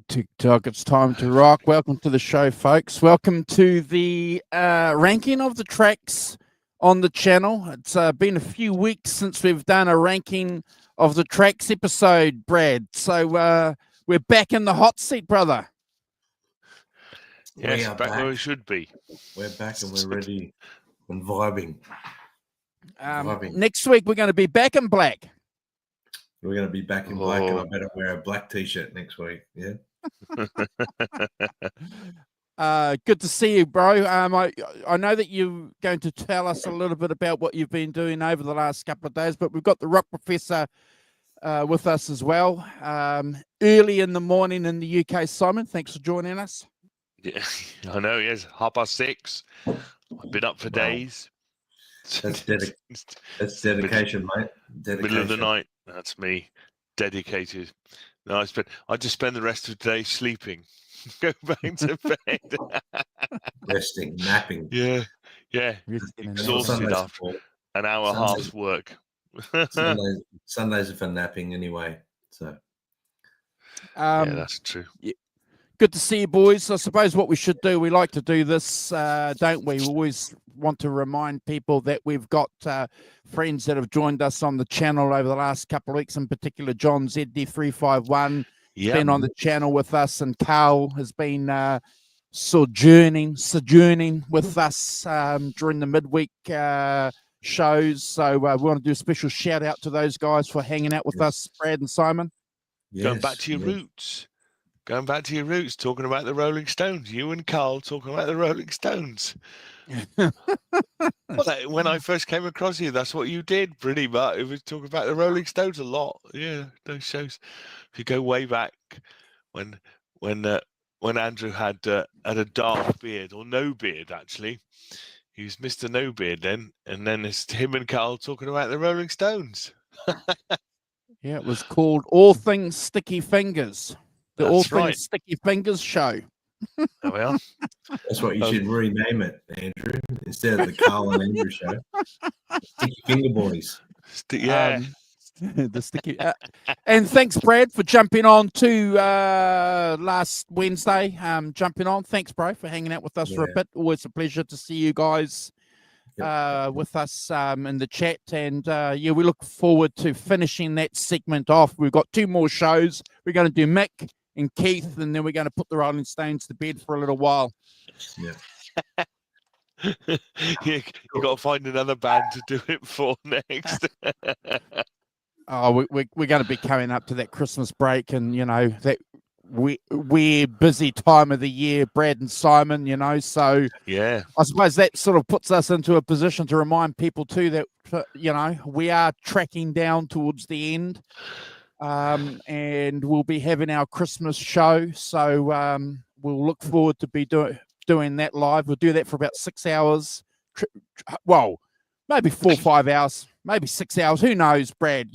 TikTok, it's time to rock. Welcome to the show, folks. Welcome to the ranking of the tracks on the channel. It's been a few weeks since we've done a ranking of the tracks episode, Brad. So we're back in the hot seat, brother. Yes, back where we should be. We're back and we're ready and vibing. Next week, we're going to be back in black. We're going to be back in black, and I better wear a black t-shirt next week. Yeah. Good to see you, bro. I know that you're going to tell us a little bit about what you've been doing over the last couple of days, but we've got the Rock Professor with us as well. Early in the morning in the UK, Simon. Thanks for joining us. Yeah, I know. Yes, 6:30. I've been up for days. That's dedication, mate. Dedication. Middle of the night. That's me. Dedicated. No, I just spend the rest of the day sleeping. Go back to bed. Resting, napping. Yeah. Exhausted after an hour and a half's work. Sundays are for napping anyway. So. Yeah, that's true. Yeah. Good to see you, boys. I suppose what we should do, we like to do this, don't we? We always want to remind people that we've got friends that have joined us on the channel over the last couple of weeks, in particular John ZD351 been on the channel with us, and Carl has been sojourning with us during the midweek shows. So we want to do a special shout out to those guys for hanging out with us, Brad and Simon. Yes, going back to your roots. Going back to your roots, talking about the Rolling Stones. You and Carl talking about the Rolling Stones. When I first came across you, that's what you did, pretty much. It was talking about the Rolling Stones a lot. Yeah, those shows. If you go way back, when Andrew had a dark beard, or no beard actually, he was Mr. No Beard then, and then it's him and Carl talking about the Rolling Stones. Yeah, it was called All Things Sticky Fingers. The All Things Sticky Fingers show. There we are. That's what you should rename it, Andrew, instead of the Carl and Andrew show. Sticky Finger Boys. The sticky. And thanks, Brad, for jumping on to last Wednesday. Jumping on. Thanks, bro, for hanging out with us for a bit. Always a pleasure to see you guys with us in the chat. And we look forward to finishing that segment off. We've got 2 more shows. We're going to do Mick and Keith, and then we're going to put the Rolling Stones to bed for a little while. Yeah. You got to find another band to do it for next. We're going to be coming up to that Christmas break, and that weird busy time of the year, Brad and Simon. So yeah, I suppose that sort of puts us into a position to remind people too that we are tracking down towards the end. And we'll be having our Christmas show, so we'll look forward to be doing that live. We'll do that for about 6 hours. Well, maybe 4 or 5 hours, maybe 6 hours. Who knows, Brad?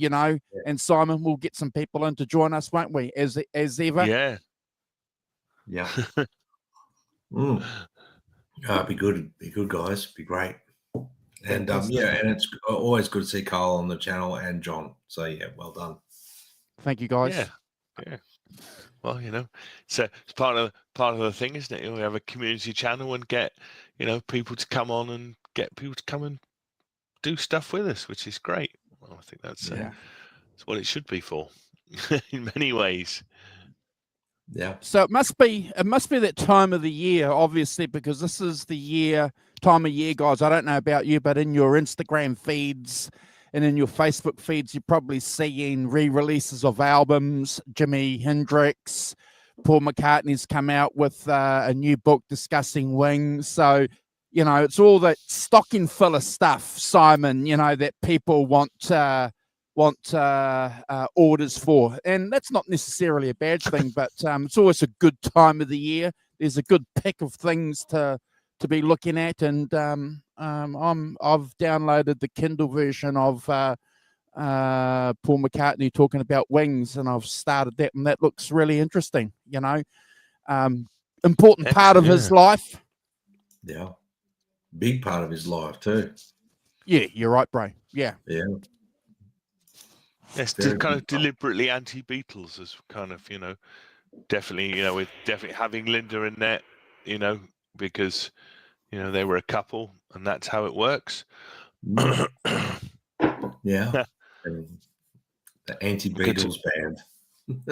And Simon, we'll get some people in to join us, won't we? As ever. Yeah. Be good, guys. Be great. And and it's always good to see Carl on the channel and John. So yeah, well done. Thank you, guys. Yeah. Well, so it's part of the thing, isn't it? We have a community channel and get people to come on and get people to come and do stuff with us, which is great. Well, I think that's what it should be for, in many ways. Yeah. So it must be that time of the year, obviously, because this is the time of year, guys. I don't know about you, but in your Instagram feeds and in your Facebook feeds, you're probably seeing re-releases of albums. Jimi Hendrix, Paul McCartney's come out with a new book discussing Wings. So, it's all that stocking filler stuff, Simon, that people want orders for. And that's not necessarily a bad thing, but it's always a good time of the year. There's a good pick of things to to be looking at, and I've downloaded the Kindle version of Paul McCartney talking about Wings, and I've started that, and that looks really interesting. You know, important part of his life. Yeah, big part of his life too. Yeah, you're right, bro. Yeah. Yes, just kind of deliberately anti-Beatles, as kind of, you know, definitely, you know, with definitely having Linda in there, you know, because, you know, they were a couple, and that's how it works. Yeah. And the anti-Beatles band.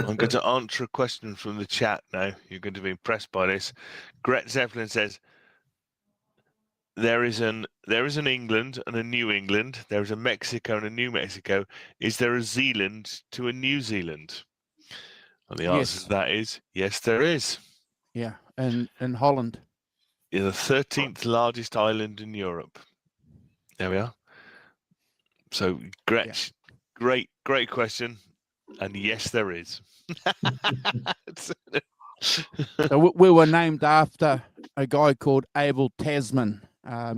I'm going to answer a question from the chat now. You're going to be impressed by this. Gret Zeppelin says, there is an England and a New England. There is a Mexico and a New Mexico. Is there a Zealand to a New Zealand? And the answer to that is yes, there is. Yeah, and in Holland. Yeah, the 13th largest island in Europe. There we are. So, Gretch, great question. And yes, there is. So we were named after a guy called Abel Tasman,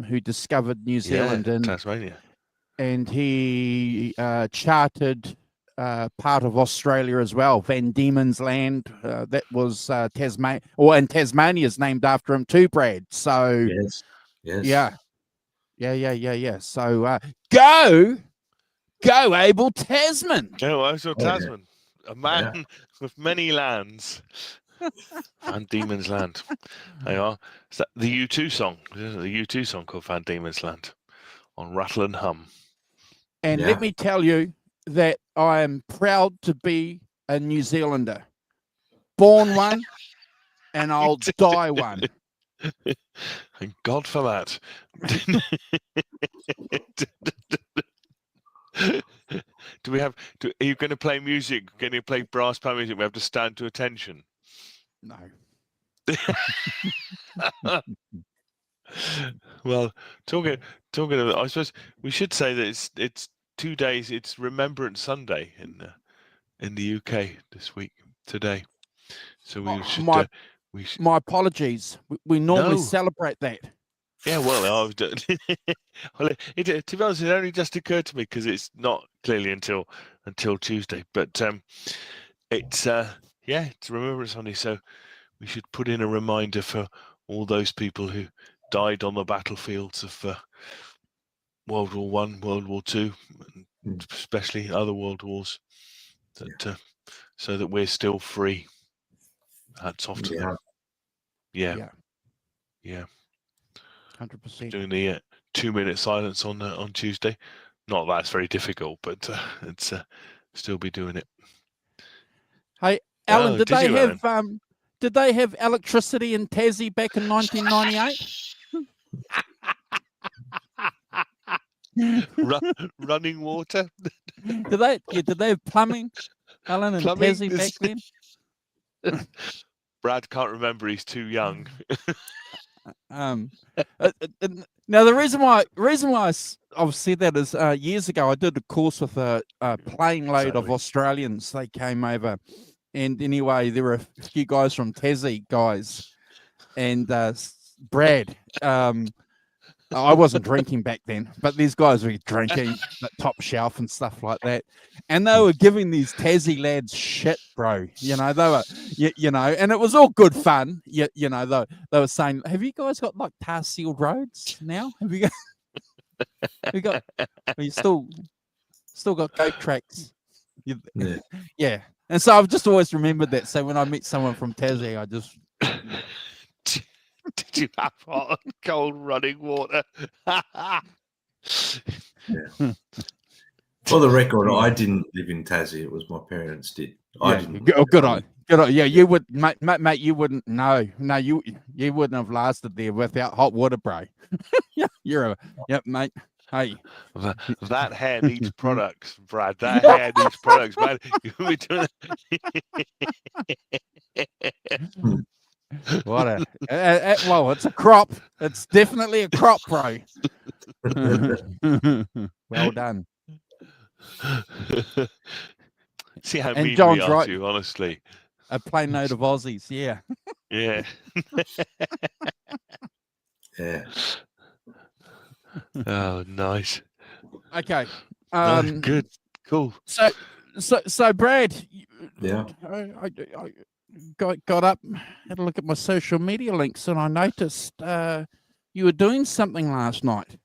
who discovered New Zealand and Tasmania, and he charted part of Australia as well, Van Diemen's Land. That was Tasmania, and Tasmania is named after him too, Brad. So yeah. So go Abel Tasman. No, I saw Tasman, a man with many lands. Van Diemen's Land. There you are. Is that the U2 song? The U2 song called Van Diemen's Land on Rattle and Hum. And let me tell you that I am proud to be a New Zealander. Born one, and I'll die one. Thank God for that. Are you going to play music? Going to play brass band music? We have to stand to attention. No. Well, talking about, I suppose we should say that it's 2 days. It's Remembrance Sunday in the UK this week today. So my apologies. We normally celebrate that. Yeah, well, to be honest, it only just occurred to me because it's not clearly until Tuesday. But it's Remembrance Sunday, so we should put in a reminder for all those people who died on the battlefields of World War I, World War II, and especially other world wars, so that we're still free. Hats off to them. Yeah. 100%. Doing the 2-minute silence on Tuesday. Not that it's very difficult, but it's still be doing it. Hey, Alan, did they have electricity in Tassie back in 1998? Running water. Did they have plumbing, Alan, in Tassie back then? Brad can't remember. He's too young. Now the reason why I've said that is years ago I did a course with a plane load of Australians. They came over, and anyway, there were a few guys from Tassie guys, and Brad. I wasn't drinking back then, but these guys were drinking at Top Shelf and stuff like that. And they were giving these Tassie lads shit, bro. You know, they were, and it was all good fun. They were saying, have you guys got like tar sealed roads now? Have you got, you still got goat tracks? Yeah. And so I've just always remembered that. So when I meet someone from Tassie, I just... Did you have hot and cold running water? For the record, I didn't live in Tassie. It was my parents did. I didn't. Good on. Yeah, you would, mate. You wouldn't. No, you wouldn't have lasted there without hot water, bro. Mate. Hey, that hair needs products, Brad. That hair needs products, man. You'll be doing What well, it's a crop. It's definitely a crop, bro. Well done. See how mean we are to you, honestly. A plain load of Aussies, yeah. Yeah. Yeah. Oh, nice. Okay. Nice. Good. Cool. So Brad, Yeah. I got up, had a look at my social media links, and I noticed you were doing something last night.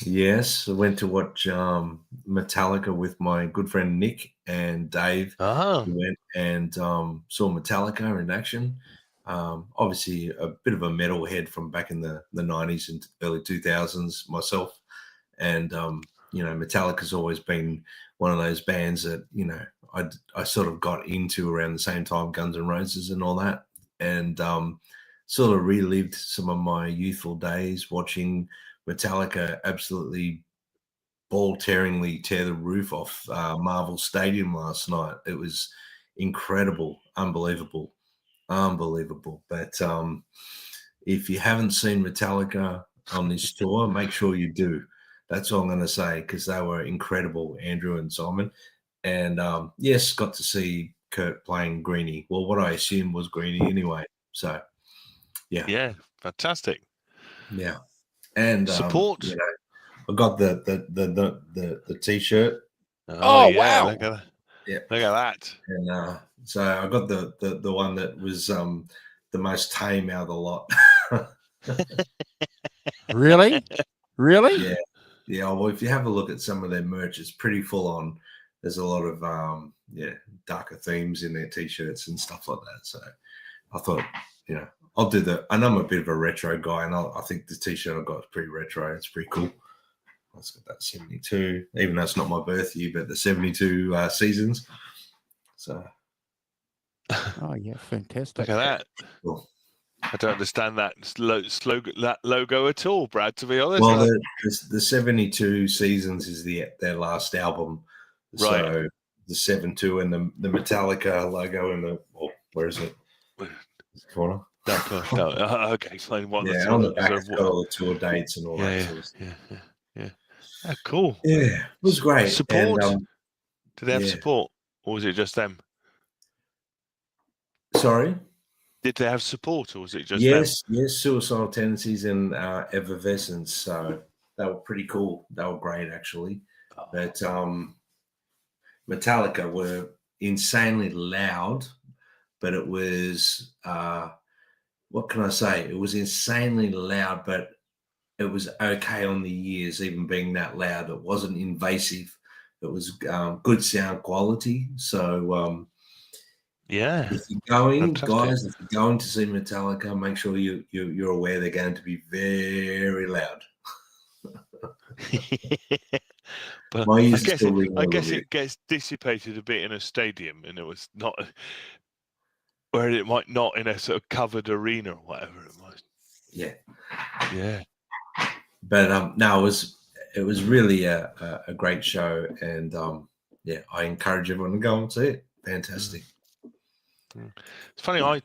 Yes, I went to watch Metallica with my good friend Nick and Dave. Ah. We went and saw Metallica in action. Obviously, a bit of a metalhead from back in the 90s and early 2000s myself. And, Metallica's always been one of those bands that, I sort of got into around the same time, Guns N' Roses and all that. And sort of relived some of my youthful days watching Metallica absolutely ball-tearingly tear the roof off Marvel Stadium last night. It was incredible, unbelievable. But if you haven't seen Metallica on this tour, make sure you do. That's all I'm going to say, because they were incredible, Andrew and Simon. And yes, got to see Kurt playing Greenie. Well, what I assumed was Greenie anyway. So, yeah. Yeah. Fantastic. Yeah. And Support. I got the t-shirt. Oh, yeah. wow. Look at that. Yeah. Look at that. And so I got the one that was the most tame out of the lot. Really? Yeah. Yeah. Well, if you have a look at some of their merch, it's pretty full on. There's a lot of darker themes in their t-shirts and stuff like that. So I thought, I'll do that. And I'm a bit of a retro guy, and I think the t-shirt I got is pretty retro. It's pretty cool. Let's get that 72, even though it's not my birth year, but the 72 seasons. So. Oh yeah, fantastic. Look at that. Cool. I don't understand that slogan, that logo at all, Brad, to be honest. Well, the 72 seasons is their last album. Right. So the 7-2 and the Metallica logo in where is it? Corner. No. Okay, fine. Yeah, on the back it's got all the tour dates and all that sort of stuff. Yeah. Oh, cool. Yeah, it was great. Support? And, did they have support, or was it just them? Sorry? Did they have support, or was it just them? Yes, Suicidal Tendencies and Effervescence. So they were pretty cool. They were great, actually. But Metallica were insanely loud, but it was what can I say? It was insanely loud, but it was okay on the ears, even being that loud. It wasn't invasive. It was good sound quality. So yeah, if you're going, fantastic. guys, if you're going to see Metallica, make sure you're aware they're going to be very loud. But I guess it gets dissipated a bit in a stadium, and it was not where it might not in a sort of covered arena or whatever it was. Yeah. But no, it was really a great show, and I encourage everyone to go and see it. Fantastic. It's funny. I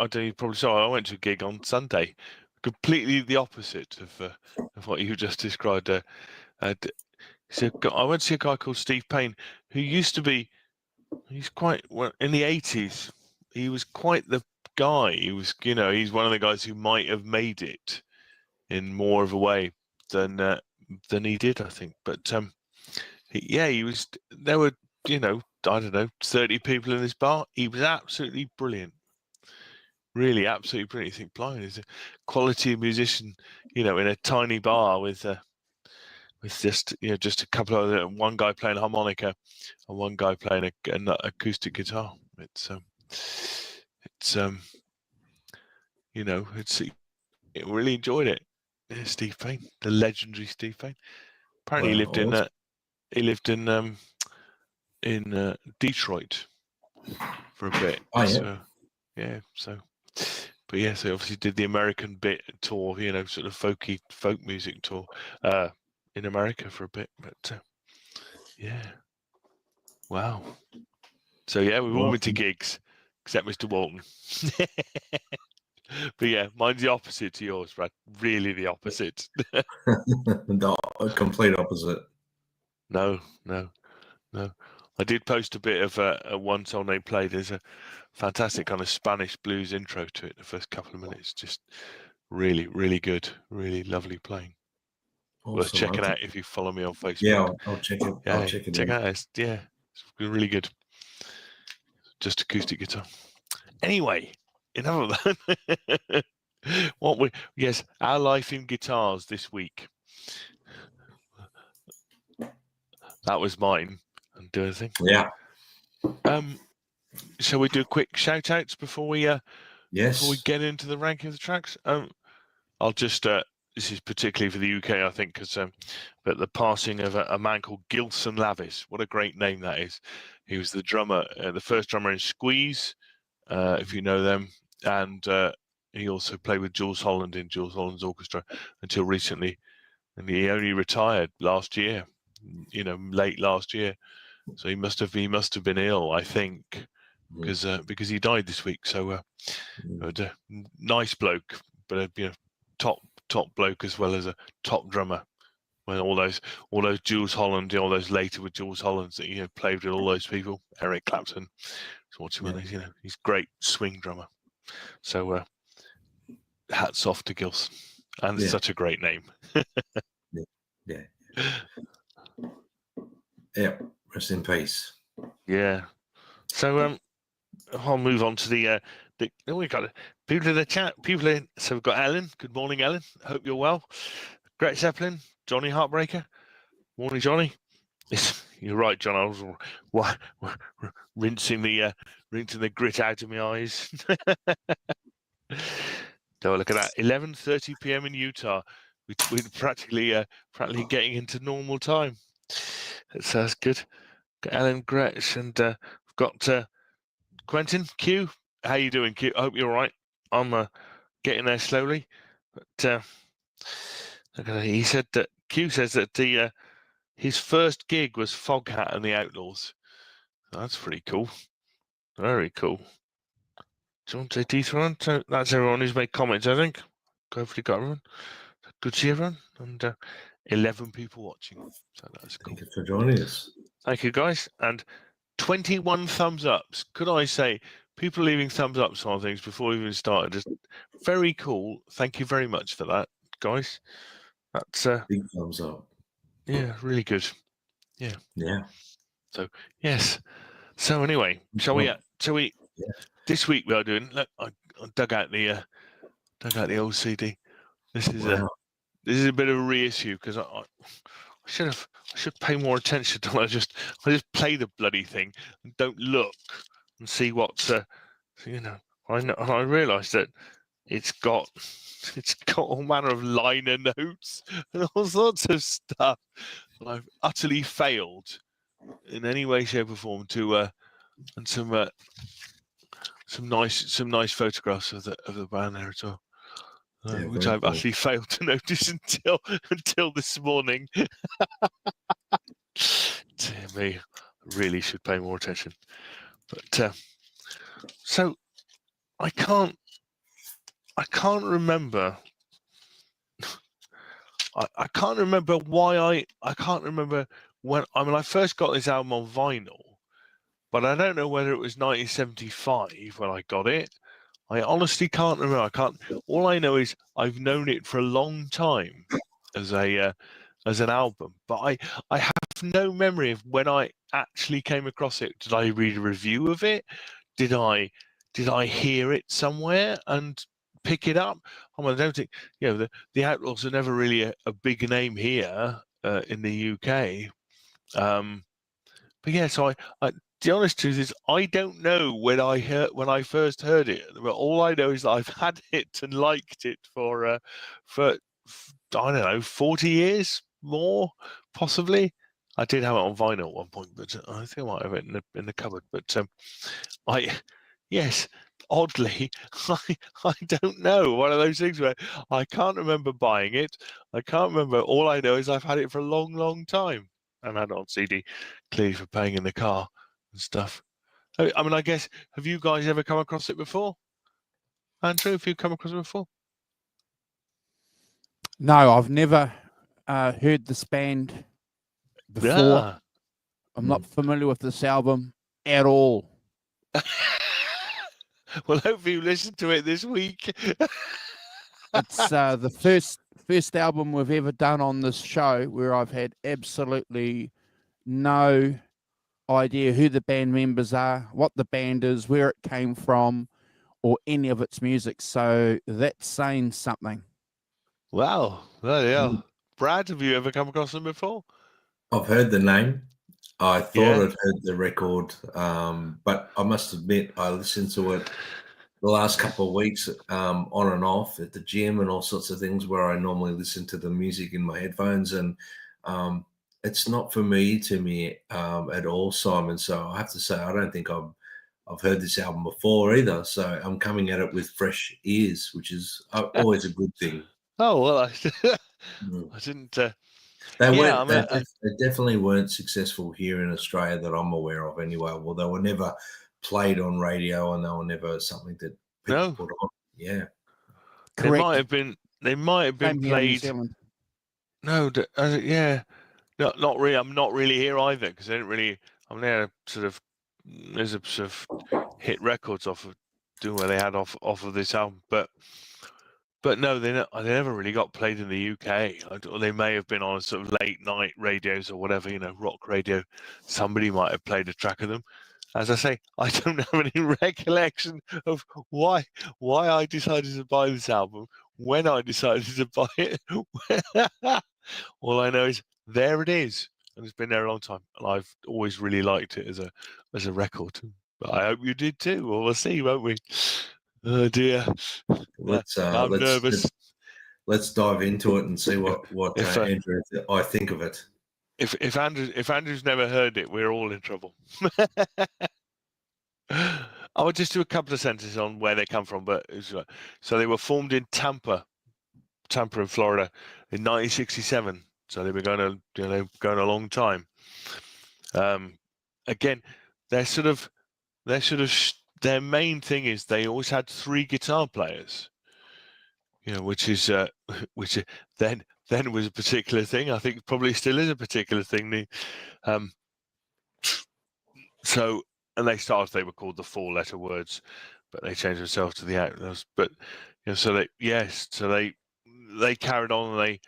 don't you probably saw. I went to a gig on Sunday, completely the opposite of what you just described. I went to see a guy called Steve Payne, who used to be. He's quite in the 80s. He was quite the guy. He was, he's one of the guys who might have made it in more of a way than he did, I think. But he was. There were, I don't know, 30 people in this bar. He was absolutely brilliant. Really, absolutely brilliant. You think, blimey, he's a quality musician, in a tiny bar with just a couple of one guy playing harmonica and one guy playing an acoustic guitar. It really enjoyed it. Yeah, Steve Payne, the legendary Steve Payne. Apparently, he lived in Detroit for a bit. Oh, yeah. So, yeah. So, but yeah, so obviously did the American bit tour, sort of folk music tour in America for a bit. But yeah, wow. So yeah, we've all been to gigs except Mr. Walton. But yeah, mine's the opposite to yours, Brad. Really the opposite. The complete opposite. No. I did post a bit of one song they played. There's a fantastic kind of Spanish blues intro to it. The first couple of minutes, just Really, really good. Really lovely playing. Worth Awesome. checking out if you follow me on Facebook. Yeah, I'll check it. Yeah, I'll check it check out. it out. It's really good. Just acoustic guitar. Anyway, enough of that. Yes, our life in guitars this week. That was mine. And do anything. Yeah. Shall we do quick shout outs before we Yes. get into the ranking of the tracks? I'll just this is particularly for the UK, I think, because but the passing of a man called Gilson Lavis. What a great name that is. He was the drummer, the first drummer in Squeeze, if you know them, and he also played with Jules Holland in Jules Holland's orchestra until recently, and he only retired last year. Late last year. So he must have been ill, I think, because he died this week. So nice bloke, but top bloke as well as a top drummer. When all those Jules Holland, all those later with Jules Holland that played with all those people, Eric Clapton, he's great swing drummer. So hats off to Gils, and it's such a great name. Yeah. Rest in peace. Yeah. So I'll move on to the we got people in the chat. So we've got Ellen. Good morning, Ellen. Hope you're well. Gret Zeppelin, Johnny Heartbreaker. Morning, Johnny. You're right, John. I was rinsing the grit out of my eyes. So look at that. 11:30 p.m. in Utah. We're practically getting into normal time. That's good. Got Ellen, Gretsch, and we've got Quentin, Q. How you doing, Q? I hope you're all right. I'm getting there slowly. But he said that Q says that his first gig was Foghat and the Outlaws. That's pretty cool. Very cool. Do you want to say dethrone? So that's everyone who's made comments, I think. Hopefully got everyone. Good to see everyone. And 11 people watching. So that's cool. Thank you for joining us. Thank you, guys. And 21 thumbs ups. Could I say, people leaving thumbs ups on things before we even started, just very cool. Thank you very much for that, guys. That's big thumbs up. Yeah, really good. Yeah. So yes. So anyway, shall we? This week we are doing. Look, I dug out the old CD. This is a bit of a reissue because I should pay more attention to. I just play the bloody thing and don't look and see what's I realised that it's got all manner of liner notes and all sorts of stuff. And I've utterly failed in any way, shape, or form to and some nice photographs of the band there as well. Which I've actually failed to notice until this morning. Dear me, I really should pay more attention. But so I can't remember. I can't remember why I can't remember when. I mean, I first got this album on vinyl, but I don't know whether it was 1975 when I got it. I honestly can't remember. All I know is I've known it for a long time as an album, but I have no memory of when I actually came across it. Did I read a review of it? Did I hear it somewhere and pick it up? I don't think the Outlaws are never really a big name here in the UK. But yeah, so I the honest truth is I don't know when I first heard it. But all I know is that I've had it and liked it for I don't know 40 years more possibly. I did have it on vinyl at one point, but I think I might have it in the cupboard. But oddly, I don't know. One of those things where I can't remember buying it. I can't remember. All I know is I've had it for a long, long time. And I had it on CD, clearly for playing in the car and stuff. I mean, I guess, have you guys ever come across it before? Andrew, have you come across it before? No, I've never heard this band before. Yeah. I'm not familiar with this album at all. Well, hopefully you listen to it this week. It's the first album we've ever done on this show where I've had absolutely no idea who the band members are, what the band is, where it came from, or any of its music. So that's saying something. Wow. Well, yeah. Mm. Brad, have you ever come across them before? I've heard the name. I thought Yeah. I'd heard the record, but I must admit I listened to it the last couple of weeks on and off at the gym and all sorts of things where I normally listen to the music in my headphones, and it's not familiar to me at all, Simon. So I have to say I don't think I've heard this album before either. So I'm coming at it with fresh ears, which is always a good thing. Oh, well, Mm. I didn't. They Yeah, I weren't. mean, They definitely weren't successful here in Australia that I'm aware of. Anyway, well, they were never played on radio, and they were never something that people no, put on. Yeah, they Correct. might have been. They might have been Same here in New played. Zealand. No, yeah, no, not really. I'm not really here either because they didn't really. I'm there sort of. There's a sort of hit records off of doing where they had off of this album, but no, they never really got played in the UK. Or they may have been on sort of late night radios or whatever, rock radio. Somebody might have played a track of them. As I say, I don't have any recollection of why I decided to buy this album, when I decided to buy it. All I know is there it is, and it's been there a long time, and I've always really liked it as a record. But I hope you did too. Well, we'll see, won't we? Oh dear. I'm nervous. let's dive into it and see what If Andrew I think of it. if Andrew's never heard it, we're all in trouble. I will just do a couple of sentences on where they come from. But so they were formed in Tampa in Florida in 1967. So they've been going a long time. Again, their main thing is they always had 3 guitar players. Which is which then was a particular thing. I think probably still is a particular thing. So, and they were called the 4-letter words, but they changed themselves to the Outlaws. But so they carried on, and they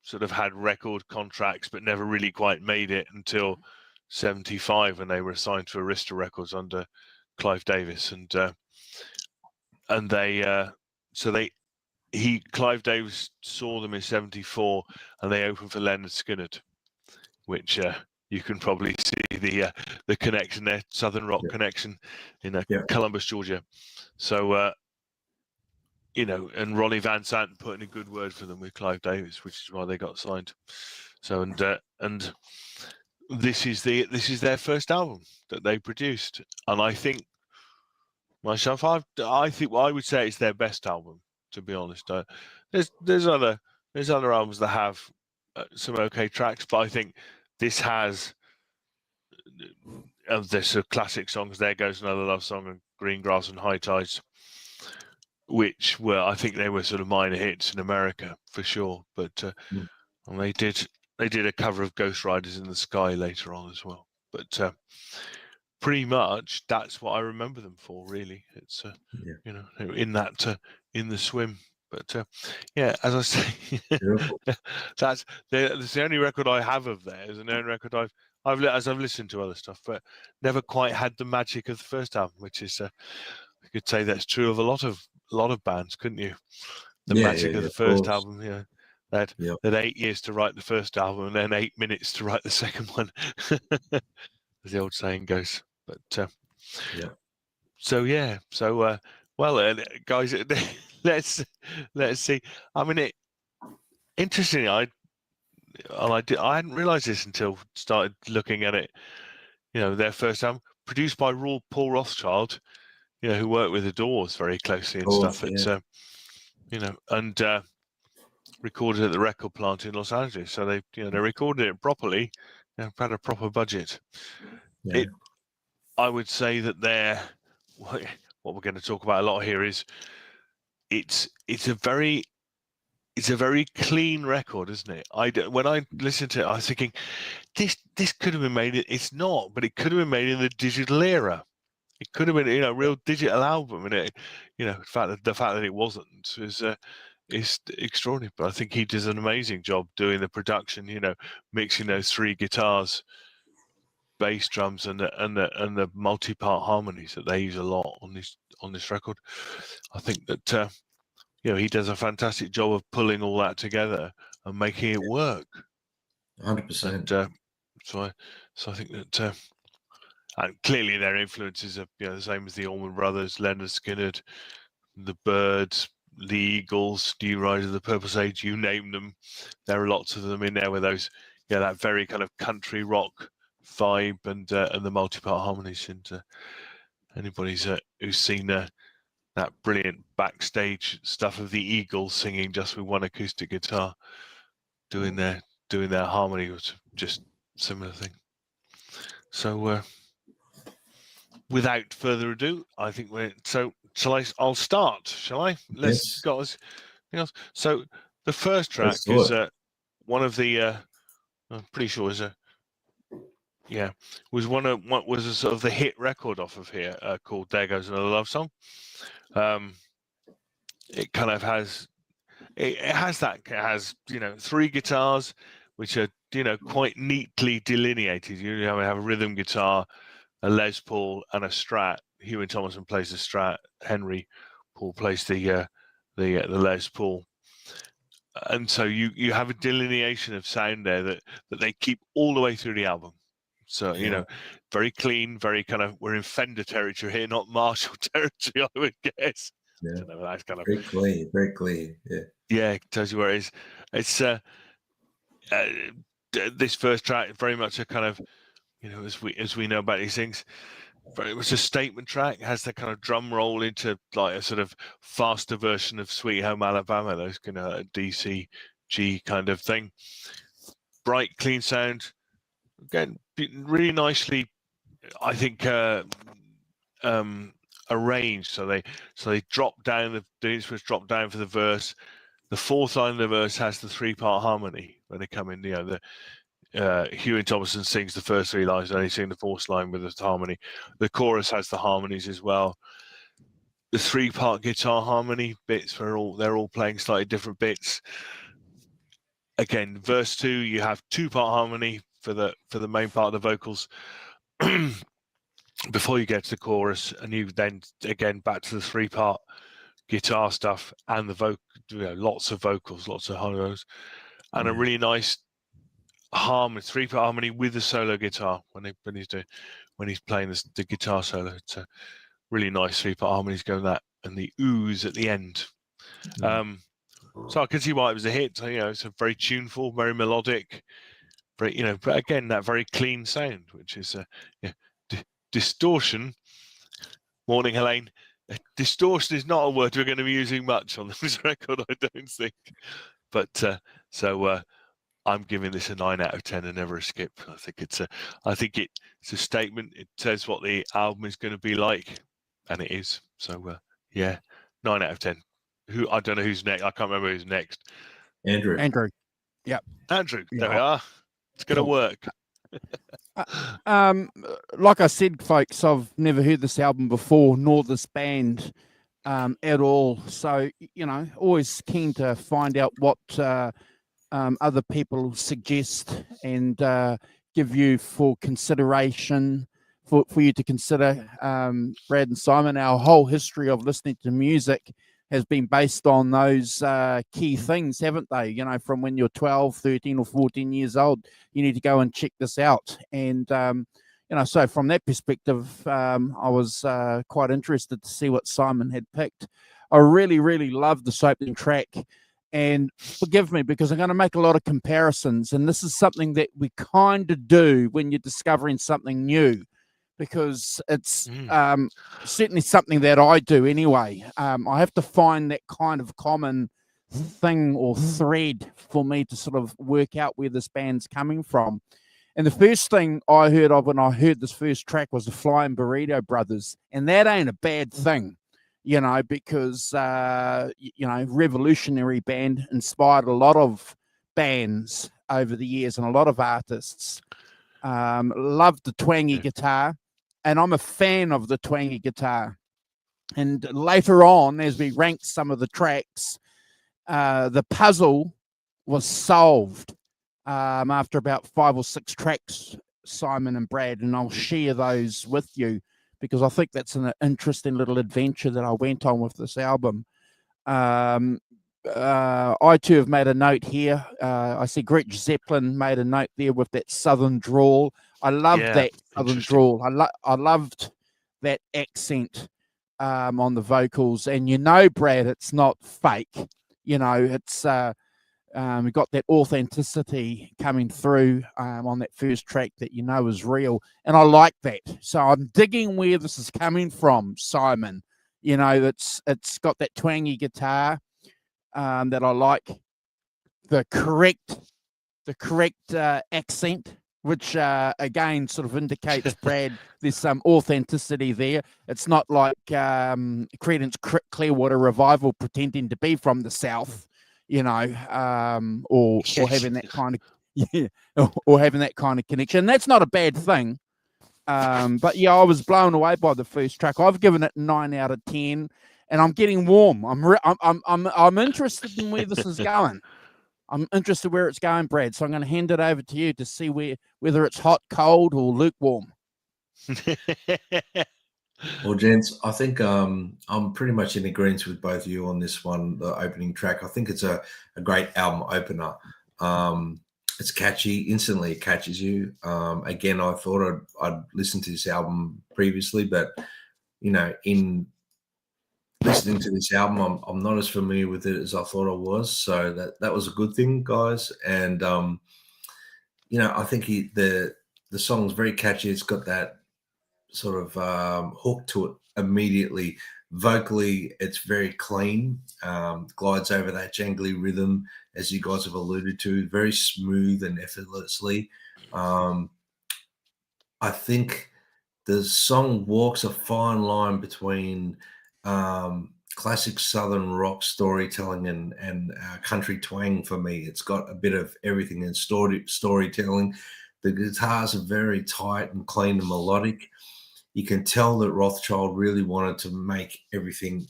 sort of had record contracts, but never really quite made it until 75 when they were assigned to Arista Records under Clive Davis, and Clive Davis saw them in 74, and they opened for Leonard Skinner, which you can probably see the connection there, Southern rock connection in Columbus, Georgia. So and Ronnie Van Sant put in a good word for them with Clive Davis, which is why they got signed. So and this is their first album that they produced, and I think myself, I would say it's their best album. To be honest, there's other albums that have some okay tracks, but I think this has there's some classic songs. There Goes Another Love Song and Green Grass and High Tides, which I think they were sort of minor hits in America for sure. But and they did a cover of Ghost Riders in the Sky later on as well. But pretty much that's what I remember them for. Really, it's in the swim. But as I say, that's the only record I have of theirs, and the only record I've listened to other stuff, but never quite had the magic of the first album, which is you could say that's true of a lot of bands, couldn't you? The magic of the first album, they had 8 years to write the first album and then 8 minutes to write the second one, as the old saying goes. But well, guys, let's see. I mean, interestingly, I hadn't realised this until started looking at it. Their first album, produced by Paul Rothchild, who worked with the Doors very closely and stuff. It's and recorded at the record plant in Los Angeles. So they recorded it properly. Had a proper budget. I would say that what we're going to talk about a lot here is it's a very clean record, isn't it? When I listened to it, I was thinking this could have been made. It's not, but it could have been made in the digital era. It could have been a real digital album, and the fact that it wasn't is extraordinary. But I think he does an amazing job doing the production. Mixing those 3 guitars, bass, drums, and the multi-part harmonies that they use a lot on this record. I think that he does a fantastic job of pulling all that together and making it work. 100%. So I think that and clearly their influences are the same as the Allman Brothers, Leonard Skinner, the Byrds, the Eagles, New Riders of the Purple Sage, you name them. There are lots of them in there with those, that very kind of country rock vibe and the multi-part harmonies. And anybody who's seen that brilliant backstage stuff of the Eagles singing just with one acoustic guitar, doing their harmony, was just similar thing. So without further ado, I think I'll start, shall I? Let's go. So the first track is one of the I'm pretty sure was one of what was a sort of the hit record off of here, called There Goes Another Love Song. It kind of has it has 3 guitars which are quite neatly delineated. You have a rhythm guitar, a Les Paul, and a Strat. Hewitt Thomason plays the Strat. Henry Paul plays the Les Paul. And so you have a delineation of sound there that they keep all the way through the album. So, very clean, very kind of, we're in Fender territory here, not Marshall territory, I would guess. Yeah. That's kind of very clean. Yeah. Yeah, it tells you where it is. It's this first track very much a kind of, as we know about these things, very much a statement track. It has that kind of drum roll into like a sort of faster version of Sweet Home Alabama, those kind of DC G kind of thing. Bright, clean sound. Again, really nicely, I think, arranged. So they drop down the instruments drop down for the verse. The 4th line of the verse has the 3-part harmony when they come in. Hewitt Thomason sings the first 3 lines, and they sing the 4th line with the harmony. The chorus has the harmonies as well. The 3-part guitar harmony bits they're all playing slightly different bits. Again, verse 2, you have 2-part harmony for the main part of the vocals before you get to the chorus, and you then again back to the 3-part guitar stuff and the lots of vocals, lots of harmonies, and a really nice harmony, 3-part harmony with the solo guitar when he's playing the guitar solo. It's a really nice 3-part harmonies going that, and the ooze at the end. So I can see why it was a hit. It's a very tuneful, very melodic, very but again that very clean sound, which is distortion. Morning, Helene. Distortion is not a word we're going to be using much on this record, I don't think. But so I'm giving this a 9 out of 10 and never a skip. I think it's a statement. It says what the album is going to be like, and it is. So 9 out of 10. I don't know who's next. I can't remember who's next. Andrew. Yep. Andrew. There we are. It's going to work. Like I said, folks, I've never heard this album before, nor this band at all. So, always keen to find out what other people suggest and give you for consideration, for you to consider. Brad and Simon, our whole history of listening to music has been based on those key things, haven't they? From when you're 12, 13 or 14 years old, you need to go and check this out. And, so from that perspective, I was quite interested to see what Simon had picked. I really, really loved the opening track. And forgive me, because I'm going to make a lot of comparisons. And this is something that we kind of do when you're discovering something new, because it's certainly something that I do anyway. I have to find that kind of common thing or thread for me to sort of work out where this band's coming from. And the first thing I heard of when I heard this first track was the Flying Burrito Brothers. And that ain't a bad thing, because, revolutionary band, inspired a lot of bands over the years and a lot of artists. Loved the twangy guitar. And I'm a fan of the twangy guitar. And later on, as we ranked some of the tracks, the puzzle was solved after about 5 or 6 tracks, Simon and Brad, and I'll share those with you because I think that's an interesting little adventure that I went on with this album. I too have made a note here. I see Gretch Zeppelin made a note there with that southern drawl. I loved that southern drawl. I loved that accent on the vocals, and Brad, it's not fake. It's we got that authenticity coming through on that first track that is real, and I like that. So I'm digging where this is coming from, Simon. It's got that twangy guitar that I like, the correct accent, which again sort of indicates, Brad, there's some authenticity there. It's not like Creedence Clearwater Revival pretending to be from the South, or having that kind of or having that kind of connection. That's not a bad thing. But yeah, I was blown away by the first track. I've given it 9 out of 10, and I'm getting warm. I'm interested in where this is going. I'm interested where it's going, Brad. So I'm going to hand it over to you to see whether it's hot, cold, or lukewarm. Well, gents, I think I'm pretty much in agreement with both of you on this one, the opening track. I think it's a great album opener. It's catchy. Instantly, it catches you. Again, I thought I'd listened to this album previously, but in listening to this album, I'm not as familiar with it as I thought I was. So that was a good thing, guys. And I think the song's very catchy. It's got that sort of hook to it immediately. Vocally, it's very clean, glides over that jangly rhythm, as you guys have alluded to, very smooth and effortlessly. I think the song walks a fine line between classic Southern rock storytelling and country twang for me. It's got a bit of everything in storytelling. The guitars are very tight and clean and melodic. You can tell that Rothschild really wanted to make everything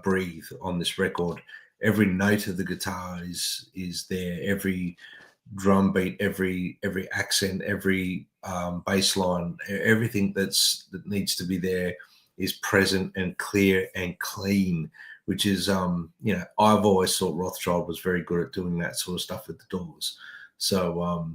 breathe on this record. Every note of the guitar is there. Every drum beat, every accent, every bass line, everything that needs to be there is present and clear and clean, which is, I've always thought Rothschild was very good at doing that sort of stuff with the Doors. So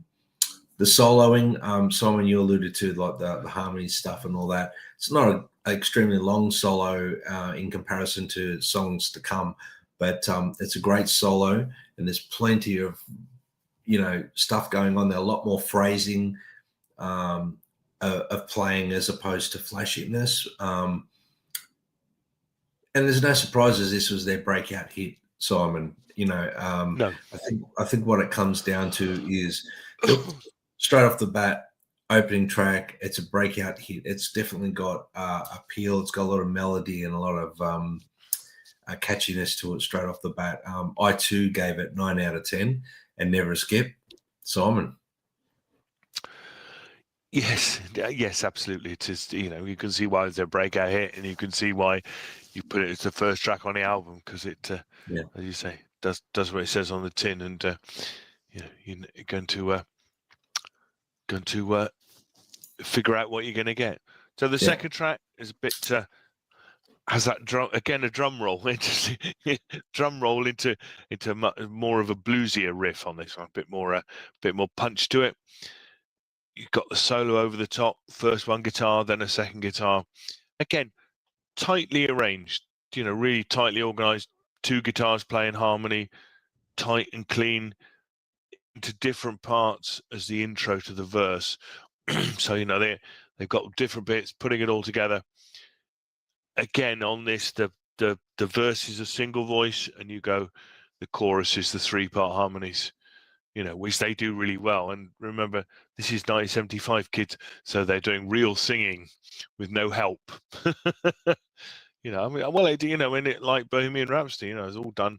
the soloing, Simon, you alluded to, like the harmony stuff and all that. It's not an extremely long solo in comparison to songs to come, but it's a great solo, and there's plenty of stuff going on there. A lot more phrasing of playing as opposed to flashiness. And there's no surprises. This was their breakout hit, Simon. No. I think what it comes down to is straight off the bat, opening track, it's a breakout hit. It's definitely got appeal. It's got a lot of melody and a lot of catchiness to it straight off the bat. I too gave it 9 out of 10 and never a skip. Simon. Yes, absolutely. It is. You can see why it's a breakout hit, and you can see why you put it as the first track on the album, because it, as you say, does what it says on the tin, and you're going to figure out what you're going to get. So the second track is a bit has that drum again, a drum roll, drum roll into more of a bluesier riff on this one, a bit more punch to it. You've got the solo over the top, first one guitar, then a second guitar. Again, tightly arranged, really tightly organized. 2 guitars playing harmony, tight and clean into different parts as the intro to the verse. So, they've got different bits, putting it all together. Again, on this, the verse is a single voice, and the chorus is the 3-part harmonies. Which they do really well. And remember, this is 1975, kids, so they're doing real singing with no help. In it, like Bohemian Rhapsody, it's all done,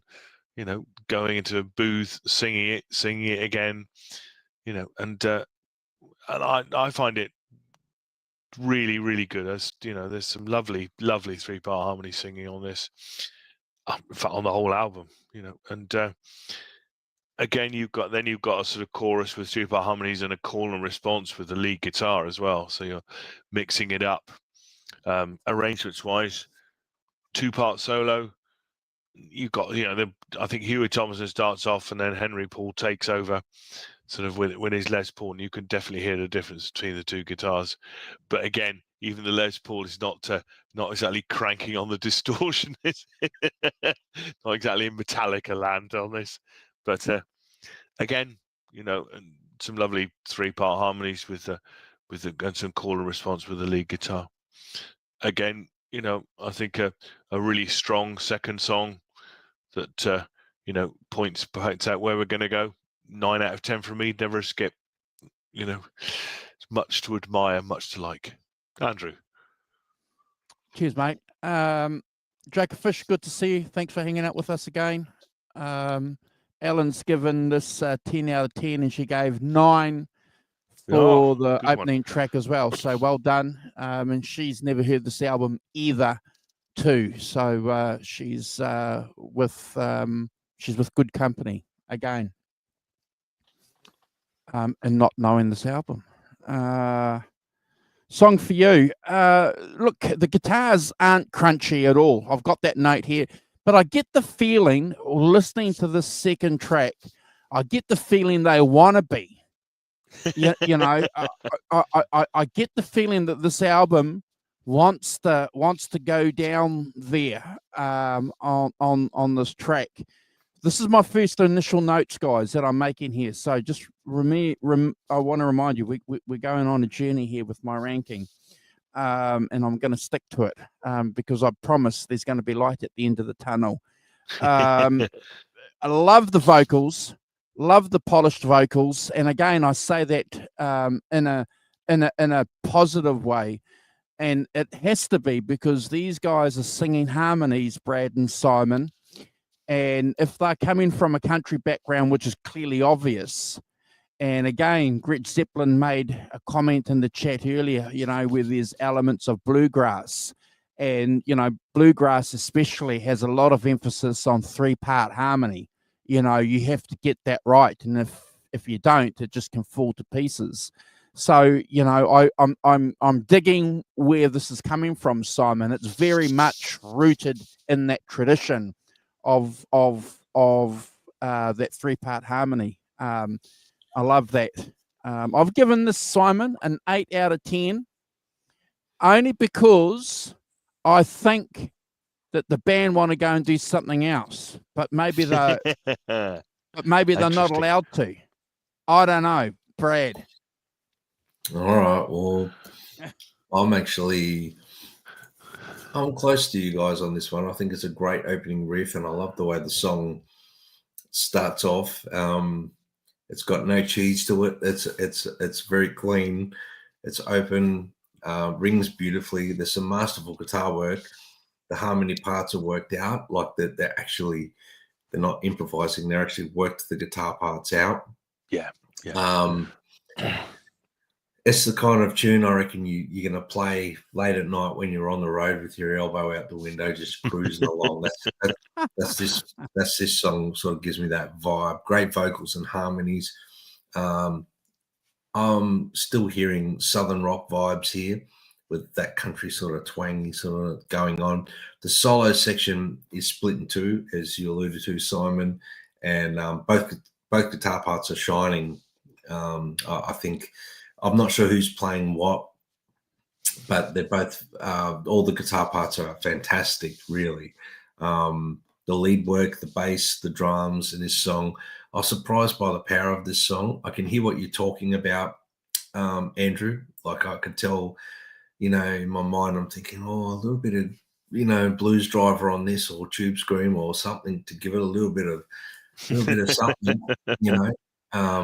going into a booth, singing it again, and I find it really, really good. There's some lovely 3-part harmony singing on this. in fact, on the whole album, and again, you've got a sort of chorus with 2-part harmonies and a call and response with the lead guitar as well. So you're mixing it up. Arrangements wise, 2-part solo. You've got, I think Huey Thompson starts off and then Henry Paul takes over sort of with his Les Paul, and you can definitely hear the difference between the two guitars. But again, even the Les Paul is not exactly cranking on the distortion. Not exactly in Metallica land on this. But again, and some lovely 3-part harmonies with and some call and response with the lead guitar. Again, I think a really strong second song that points out where we're going to go. 9 out of 10 from me. Never a skip. It's much to admire, much to like. Andrew. Cheers, mate. Jacob Fish, good to see you. Thanks for hanging out with us again. Ellen's given this 10 out of 10, and she gave 9 for the opening track as well. So well done. And she's never heard this album either, too. So she's with good company again. And not knowing this album. Song for you. Look, the guitars aren't crunchy at all. I've got that note here. But I get the feeling, listening to this second track, I get the feeling they want to be. I get the feeling that this album wants to go down there on this track. This is my first initial notes, guys, that I'm making here. So just I want to remind you, we're going on a journey here with my ranking, and I'm going to stick to it because I promise there's going to be light at the end of the tunnel. I love the vocals, love the polished vocals, and again, I say that in a positive way, and it has to be because these guys are singing harmonies, Brad and Simon. And if they're coming from a country background, which is clearly obvious, and again, Gret Zeppelin made a comment in the chat earlier, where there's elements of bluegrass. And, bluegrass especially has a lot of emphasis on 3-part harmony. You have to get that right. And if you don't, it just can fall to pieces. So, I'm digging where this is coming from, Simon. It's very much rooted in that tradition of that 3-part harmony. I love that. I've given this, Simon, an 8 out of 10, only because I think that the band want to go and do something else, but maybe they're not allowed to. I don't know, Brad. All right. Well, I'm close to you guys on this one. I think it's a great opening riff, and I love the way the song starts off. It's got no cheese to it. It's very clean. It's open. Rings beautifully. There's some masterful guitar work. The harmony parts are worked out. Like they're not improvising. They're actually worked the guitar parts out. Yeah. It's the kind of tune I reckon you're going to play late at night when you're on the road with your elbow out the window, just cruising along. That's this song. Sort of gives me that vibe. Great vocals and harmonies. I'm still hearing Southern rock vibes here with that country sort of twangy sort of going on. The solo section is split in two, as you alluded to, Simon, and both guitar parts are shining. I think. I'm not sure who's playing what, but they're both, all the guitar parts are fantastic, really. The lead work, the bass, the drums in this song. I was surprised by the power of this song. I can hear what you're talking about, Andrew. Like I could tell, in my mind, I'm thinking, a little bit of, Blues Driver on this or Tube Scream or something to give it a little bit of something,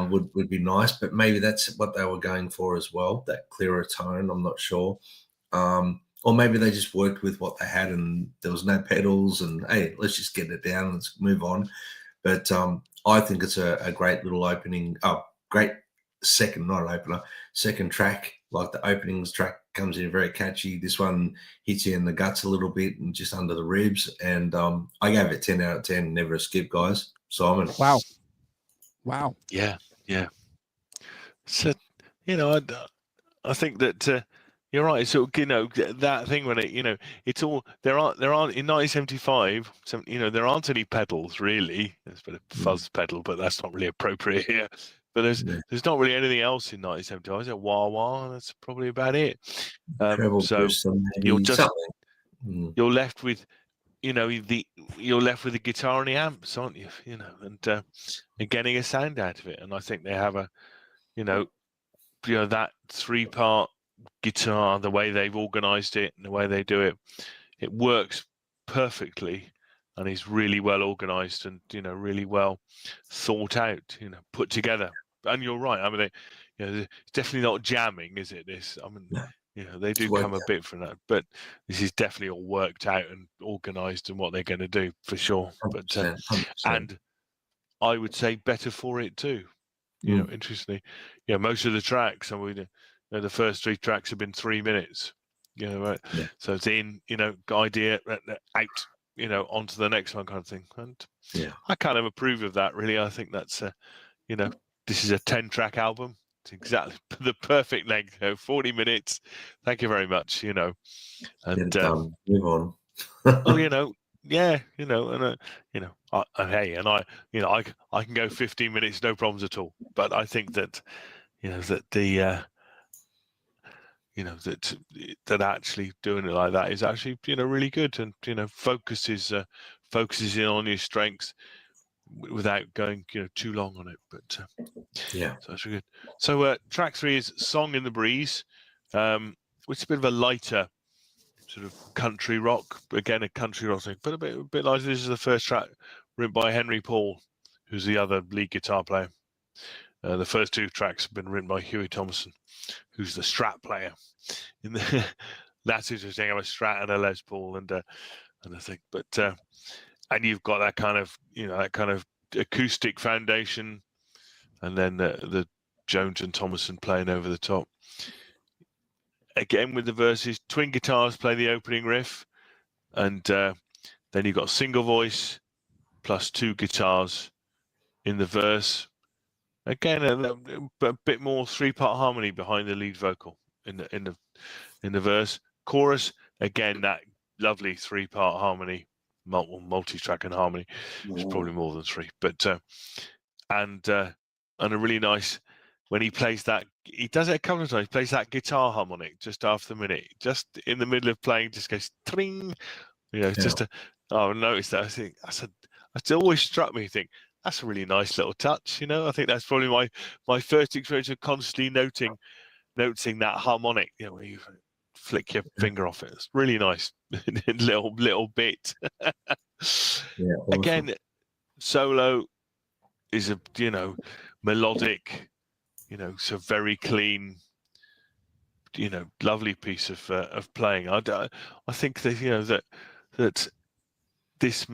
would be nice, but maybe that's what they were going for as well, that clearer tone. I'm not sure. Or maybe they just worked with what they had and there was no pedals and, hey, let's just get it down, let's move on. But I think it's a great little opening, great second track. Like the openings track comes in very catchy. This one hits you in the guts a little bit and just under the ribs. And I gave it 10 out of 10. Never a skip, guys. Simon. Wow. Yeah. So, I think that you're right. So, that thing when it, it's all there aren't in 1975. There aren't any pedals really. There's a bit of fuzz pedal, but that's not really appropriate here. But there's not really anything else in 1975. Is it wah wah? That's probably about it. So you're just you're left with you're left with the guitar and the amps, aren't you? And getting a sound out of it. And I think they have a that 3-part guitar, the way they've organized it and the way they do it, it works perfectly and is really well organized and really well thought out, put together. And you're right. I mean, it's definitely not jamming, is it? This, I mean, they do come a bit from that, but this is definitely all worked out and organized and what they're going to do for sure. 100%, 100%. And I would say better for it too. Interestingly, most of the tracks, and the first 3 tracks have been 3 minutes. Right. Yeah. So it's in, idea out, onto the next one kind of thing. And I kind of approve of that. Really, I think that's this is a 10-track album. It's exactly the perfect length. 40 minutes. Thank you very much. And move on. well, yeah, and hey, and I can go 15 minutes, no problems at all. But I think that, that the, that actually doing it like that is actually, really good, and focuses in on your strengths without going, too long on it. But so that's really good. So track 3 is "Song in the Breeze," which is a bit of a lighter sort of country rock, again a country rock thing, but a bit like this is the first track written by Henry Paul, who's the other lead guitar player. The first 2 tracks have been written by Huey Thompson, who's the Strat player. That's interesting. I'm a Strat and a Les Paul and I think, but and you've got that kind of acoustic foundation, and then the Jones and Thomason playing over the top. Again with the verses, twin guitars play the opening riff, and then you've got single voice plus 2 guitars in the verse. Again, a bit more 3-part harmony behind the lead vocal in the verse. Chorus, again that lovely 3-part harmony, multi-track and harmony. It's probably more than 3, but and a really nice. When he plays that, he does it a couple of times. He plays that guitar harmonic just after the minute, just in the middle of playing, just goes tring. Just I noticed that. I think it always struck me. I think that's a really nice little touch. I think that's probably my first experience of constantly noticing that harmonic. Where you flick your finger off it. It's really nice little bit. Awesome. Again, solo is a melodic. So very clean, lovely piece of playing. I think that that this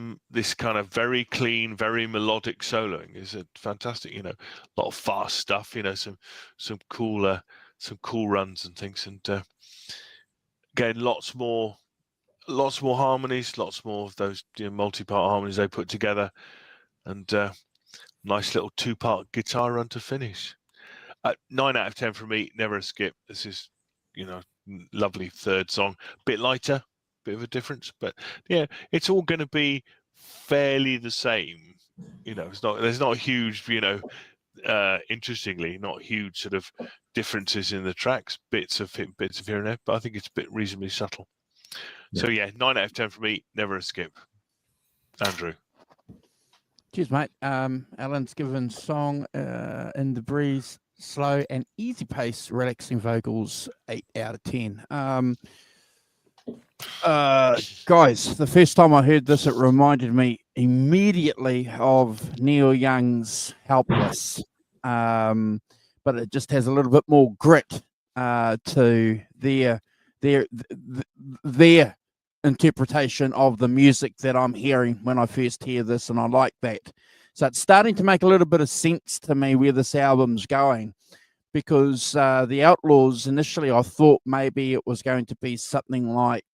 kind of very clean, very melodic soloing is a fantastic. A lot of fast stuff. Some cool runs and things, and again, lots more harmonies, lots more of those multi-part harmonies they put together, and nice little 2-part guitar run to finish. 9 out of 10 from me. Never a skip. This is, lovely third song. Bit lighter, bit of a difference, but it's all going to be fairly the same. There's not huge, interestingly, not huge sort of differences in the tracks. Bits of here and there, but I think it's a bit reasonably subtle. So 9 out of 10 for me. Never a skip. Andrew. Cheers, mate. Alan's given "Song in the Breeze" slow and easy pace, relaxing vocals, 8 out of 10. Guys, the first time I heard this, it reminded me immediately of Neil Young's "Helpless," but it just has a little bit more grit to their interpretation of the music that I'm hearing when I first hear this, and I like that. So it's starting to make a little bit of sense to me where this album's going. because the Outlaws initially I thought maybe it was going to be something like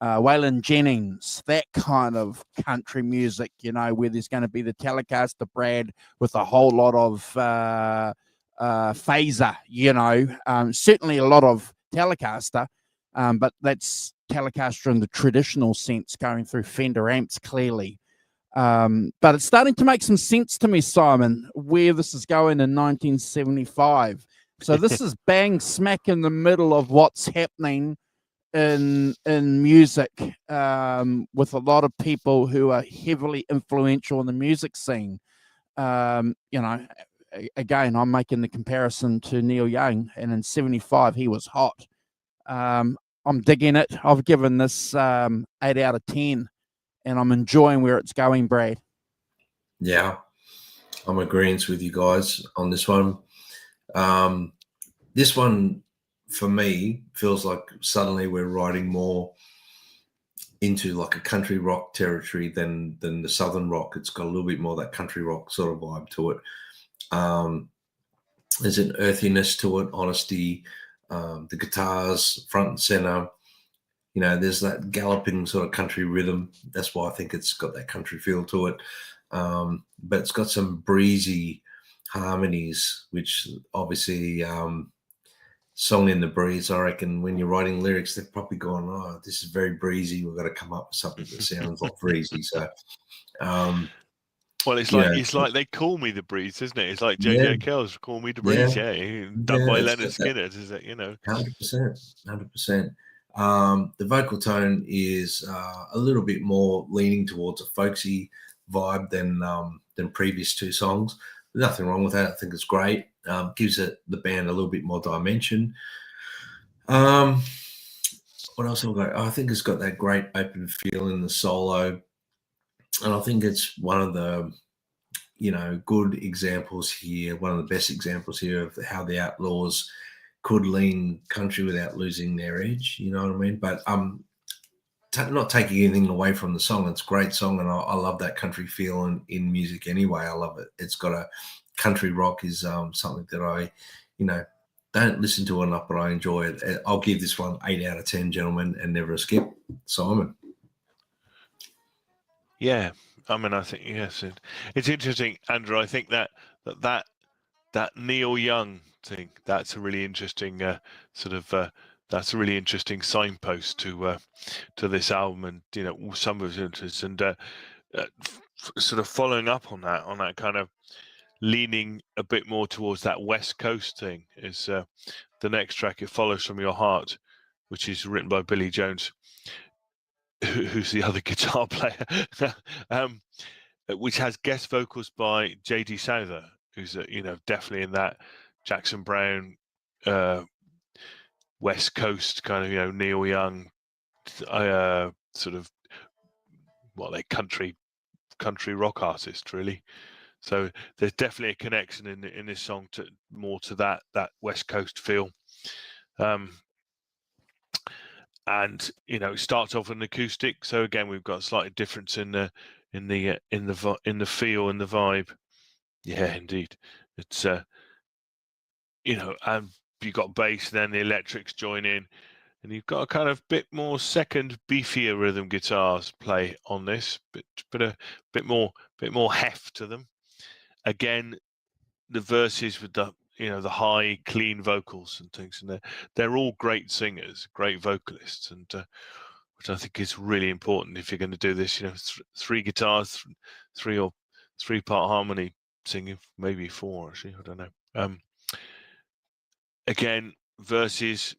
Waylon Jennings, that kind of country music, you know, where there's going to be the Telecaster Brad with a whole lot of phaser, you know, certainly a lot of Telecaster, but that's Telecaster in the traditional sense, going through Fender amps clearly. But it's starting to make some sense to me, Simon, where this is going in 1975. So this is bang smack in the middle of what's happening in music, with a lot of people who are heavily influential in the music scene. You know, again, I'm making the comparison to Neil Young, and in 75 he was hot. I'm digging it. I've given this 8 out of 10, and I'm enjoying where it's going, Brad. Yeah, I'm agreeing with you guys on this one. This one, for me, feels like suddenly we're riding more into like a country rock territory than the southern rock. It's got a little bit more of that country rock sort of vibe to it. There's an earthiness to it, honesty, the guitars front and center. You know, there's that galloping sort of country rhythm. That's why I think it's got that country feel to it. But it's got some breezy harmonies, which obviously Song in the Breeze, I reckon when you're writing lyrics, they've probably gone, oh, this is very breezy. We've got to come up with something that sounds like breezy. So, well, it's like they call me the Breeze, isn't it? It's like JJ Kells call me the Breeze, done by Leonard Skinner, is it? You know, 100%. The vocal tone is a little bit more leaning towards a folksy vibe than previous two songs. Nothing wrong with that. I think it's great. Gives the band a little bit more dimension. What else have I got? I think it's got that great open feel in the solo, and I think it's one of the good examples here. One of the best examples here of how the Outlaws could lean country without losing their edge. You know what I mean? But not taking anything away from the song. It's a great song, and I love that country feel in music anyway. I love it. It's got a country rock is something that I, don't listen to enough, but I enjoy it. I'll give this one 8 out of 10, gentlemen, and never a skip. Simon. Yeah, I mean, I think yes, it's interesting, Andrew. I think that Neil Young thing, that's a really interesting that's a really interesting signpost to this album, and some of his interests, and sort of following up on that kind of leaning a bit more towards that West Coast thing is the next track. It Follows From Your Heart, which is written by Billy Jones, who's the other guitar player, which has guest vocals by J.D. Souther, who's definitely in that Jackson Browne, West Coast kind of Neil Young, sort of country rock artist really. So there's definitely a connection in this song to more to that West Coast feel. And it starts off with an acoustic, so again we've got a slight difference in the feel and the vibe. Yeah, indeed. It's and you've got bass, then the electrics join in, and you've got a kind of bit more second, beefier rhythm guitars play on this, but a bit more heft to them. Again, the verses with the the high, clean vocals and things, and they're all great singers, great vocalists, and which I think is really important if you're going to do this. Three guitars, three-part harmony singing, maybe four actually. I don't know. Again, verses,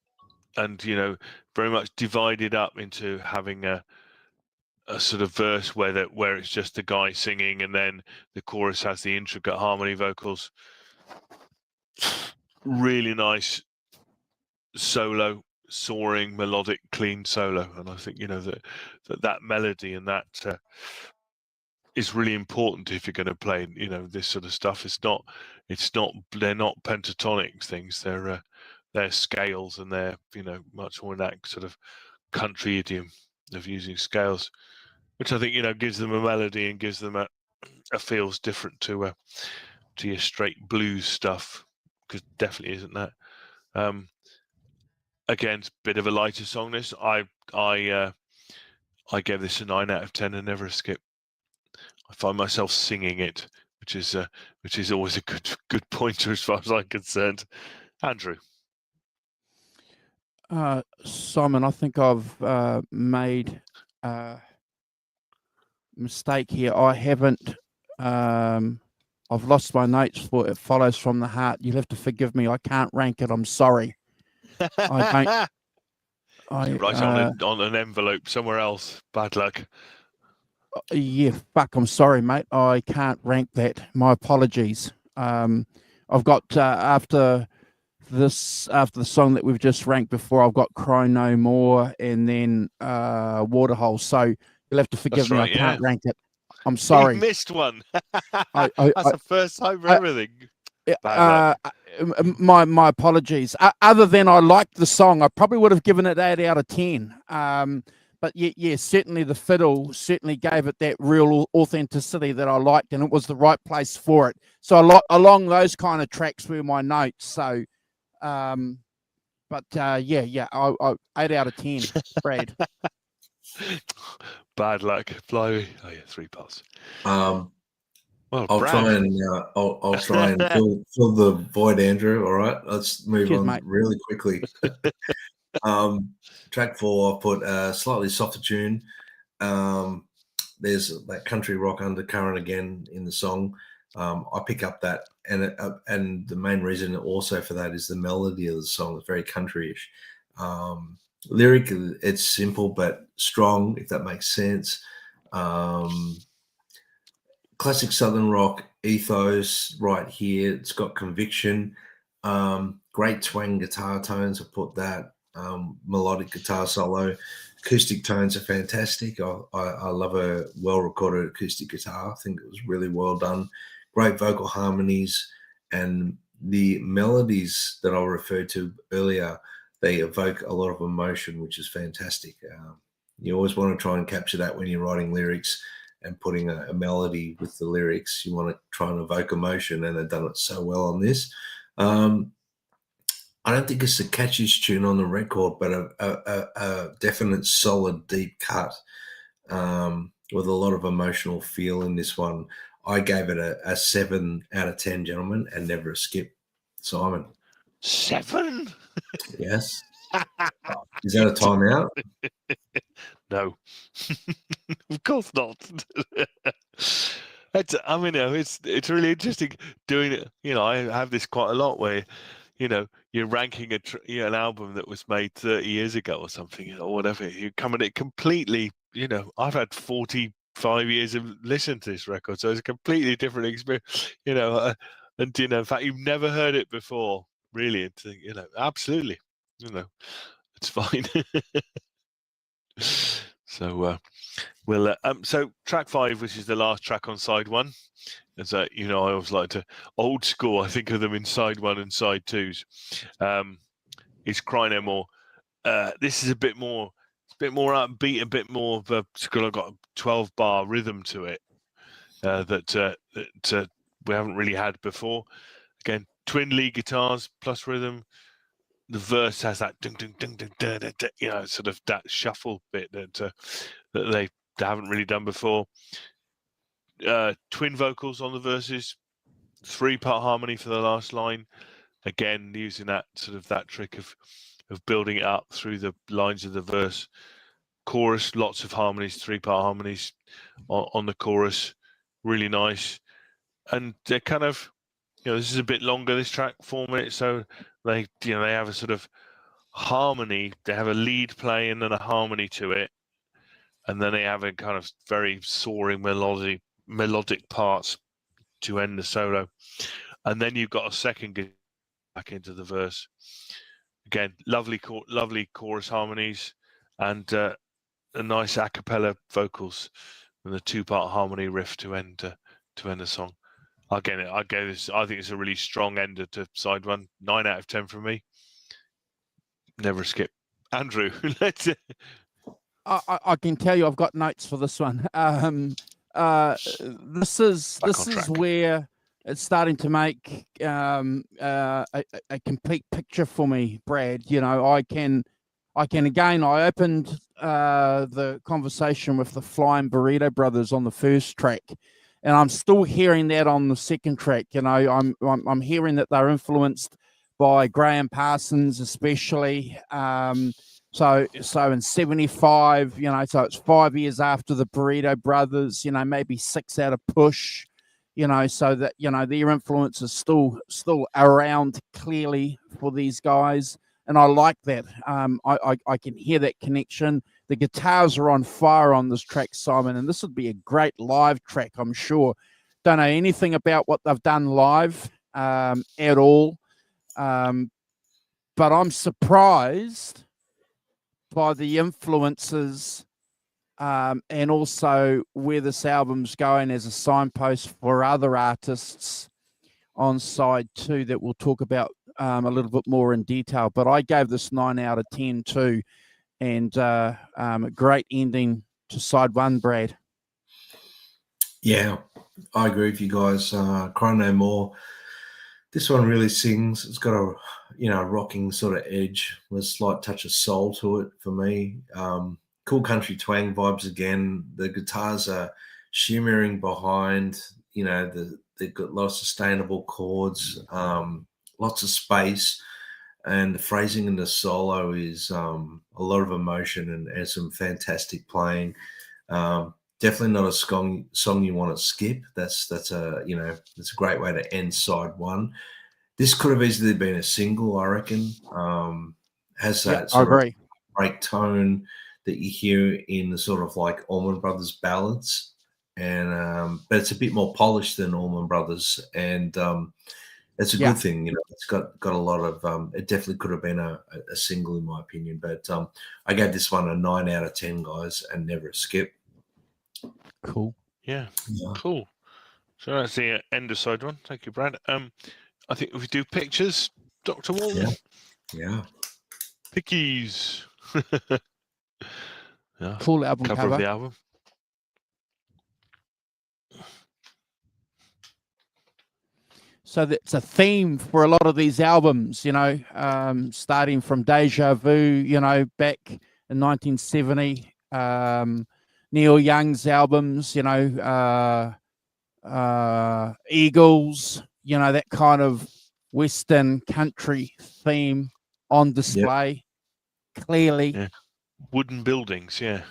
and very much divided up into having a sort of verse where it's just the guy singing, and then the chorus has the intricate harmony vocals. Really nice solo, soaring, melodic, clean solo, and I think that melody and that is really important if you're going to play this sort of stuff. They're not pentatonic things. They're scales, and they're much more in that sort of country idiom of using scales, which I think gives them a melody and gives them a feels different to to your straight blues stuff, because definitely isn't that. Again, it's a bit of a lighter song. This I gave this a 9 out of 10 and never a skip. I find myself singing it, which is always a good pointer as far as I'm concerned. Andrew. Simon, I think I've made a mistake here. I haven't. I've lost my notes for It Follows from the Heart. You'll have to forgive me. I can't rank it. I'm sorry. I don't. Write on an envelope somewhere else. Bad luck. Yeah, fuck. I'm sorry, mate. I can't rank that. My apologies. I've got after the song that we've just ranked before, I've got Cry No More and then Waterhole. So you'll have to forgive me. I can't rank it. I'm sorry. You missed one. That's the first time for everything. My apologies. Other than I liked the song, I probably would have given it 8 out of 10. But yeah, certainly the fiddle certainly gave it that real authenticity that I liked, and it was the right place for it. So along those kind of tracks were my notes. So, I 8 out of 10, Brad. Bad luck, Blimey. Oh yeah, 3 parts. Well, I'll Brad. try and fill the void, Andrew. All right, let's move on, mate, really quickly. Track 4, I put a slightly softer tune. There's that country rock undercurrent again in the song. I pick up that, and the main reason also for that is the melody of the song. It's very countryish. Lyric, it's simple but strong, if that makes sense. Classic Southern rock ethos right here. It's got conviction. Great twang guitar tones. I put that. Melodic guitar solo. Acoustic tones are fantastic. I love a well-recorded acoustic guitar. I think it was really well done. Great vocal harmonies, and the melodies that I referred to earlier, they evoke a lot of emotion, which is fantastic. You always want to try and capture that when you're writing lyrics and putting a melody with the lyrics. You want to try and evoke emotion, and they've done it so well on this. I don't think it's the catchiest tune on the record, but a definite solid deep cut with a lot of emotional feel in this one. I gave it a 7 out of 10, gentlemen, and never a skip. Simon. 7? Yes. Is that a timeout? No. Of course not. It's really interesting doing it. I have this quite a lot where, you're ranking an album that was made 30 years ago or something, or whatever. You come at it completely, I've had 45 years of listening to this record, so it's a completely different experience, and, in fact, you've never heard it before, really. Absolutely, it's fine. So, so track 5, which is the last track on side 1. As I always like to old school. I think of them in side 1 and side 2s. Is Cry No More. This is a bit more upbeat, a bit more of a. It's got a 12-bar rhythm to it that we haven't really had before. Again, twin lead guitars plus rhythm. The verse has that ding ding ding ding ding, ding, sort of that shuffle bit that they haven't really done before. Twin vocals on the verses, 3-part harmony for the last line. Again, using that trick of building it up through the lines of the verse. Chorus, lots of harmonies, 3-part harmonies on the chorus, really nice. And they're kind of, this is a bit longer, this track, 4 minutes, so they have a sort of harmony. They have a lead playing and a harmony to it, and then they have a kind of very soaring melodic parts to end the solo, and then you've got a second get back into the verse. Again, lovely chorus harmonies, and a nice a cappella vocals, and the 2-part harmony riff to end the song. Again, I think it's a really strong ender to side 1. 9 out of 10 from me. Never skip. Andrew, let's. I can tell you, I've got notes for this one. This is where it's starting to make a complete picture for me, Brad. You know, I can again. I opened the conversation with the Flying Burrito Brothers on the first track, and I'm still hearing that on the second track. You know, I'm hearing that they're influenced by Graham Parsons, especially. So in 75, you know, so it's 5 years after the Burrito Brothers, you know, maybe 6 out of Push, you know, so that, you know, their influence is still around clearly for these guys. And I like that. I can hear that connection. The guitars are on fire on this track, Simon, and this would be a great live track, I'm sure. Don't know anything about what they've done live at all. But I'm surprised by the influences and also where this album's going as a signpost for other artists on side 2 that we'll talk about a little bit more in detail. But I gave this 9 out of 10 too, and a great ending to side 1, Brad. Yeah, I agree with you guys. Cry No More. This one really sings. It's got a, you know, rocking sort of edge with a slight touch of soul to it for me. Cool country twang vibes again. The guitars are shimmering behind, you know, they've got a lot of sustainable chords, lots of space, and the phrasing in the solo is a lot of emotion and some fantastic playing. Definitely not a song you want to skip. That's a, you know, that's a great way to end side 1. This could have easily been a single, I reckon. Has that sort of break tone that you hear in the sort of like Allman Brothers ballads, and but it's a bit more polished than Allman Brothers, and it's a good thing. You know, it's got a lot of. It definitely could have been a single in my opinion, but I gave this one a 9 out of 10, guys, and never a skip. Cool. Yeah. Cool. So that's the end of side 1. Thank you, Brad. I think if we do pictures, Dr. Walton. Yeah. Pickies. Yeah. Cool album cover of the album. So that's a theme for a lot of these albums, you know, starting from Deja Vu, you know, back in 1970, Neil Young's albums, you know, Eagles, you know, that kind of Western country theme on display, clearly. Yeah. Wooden buildings, yeah.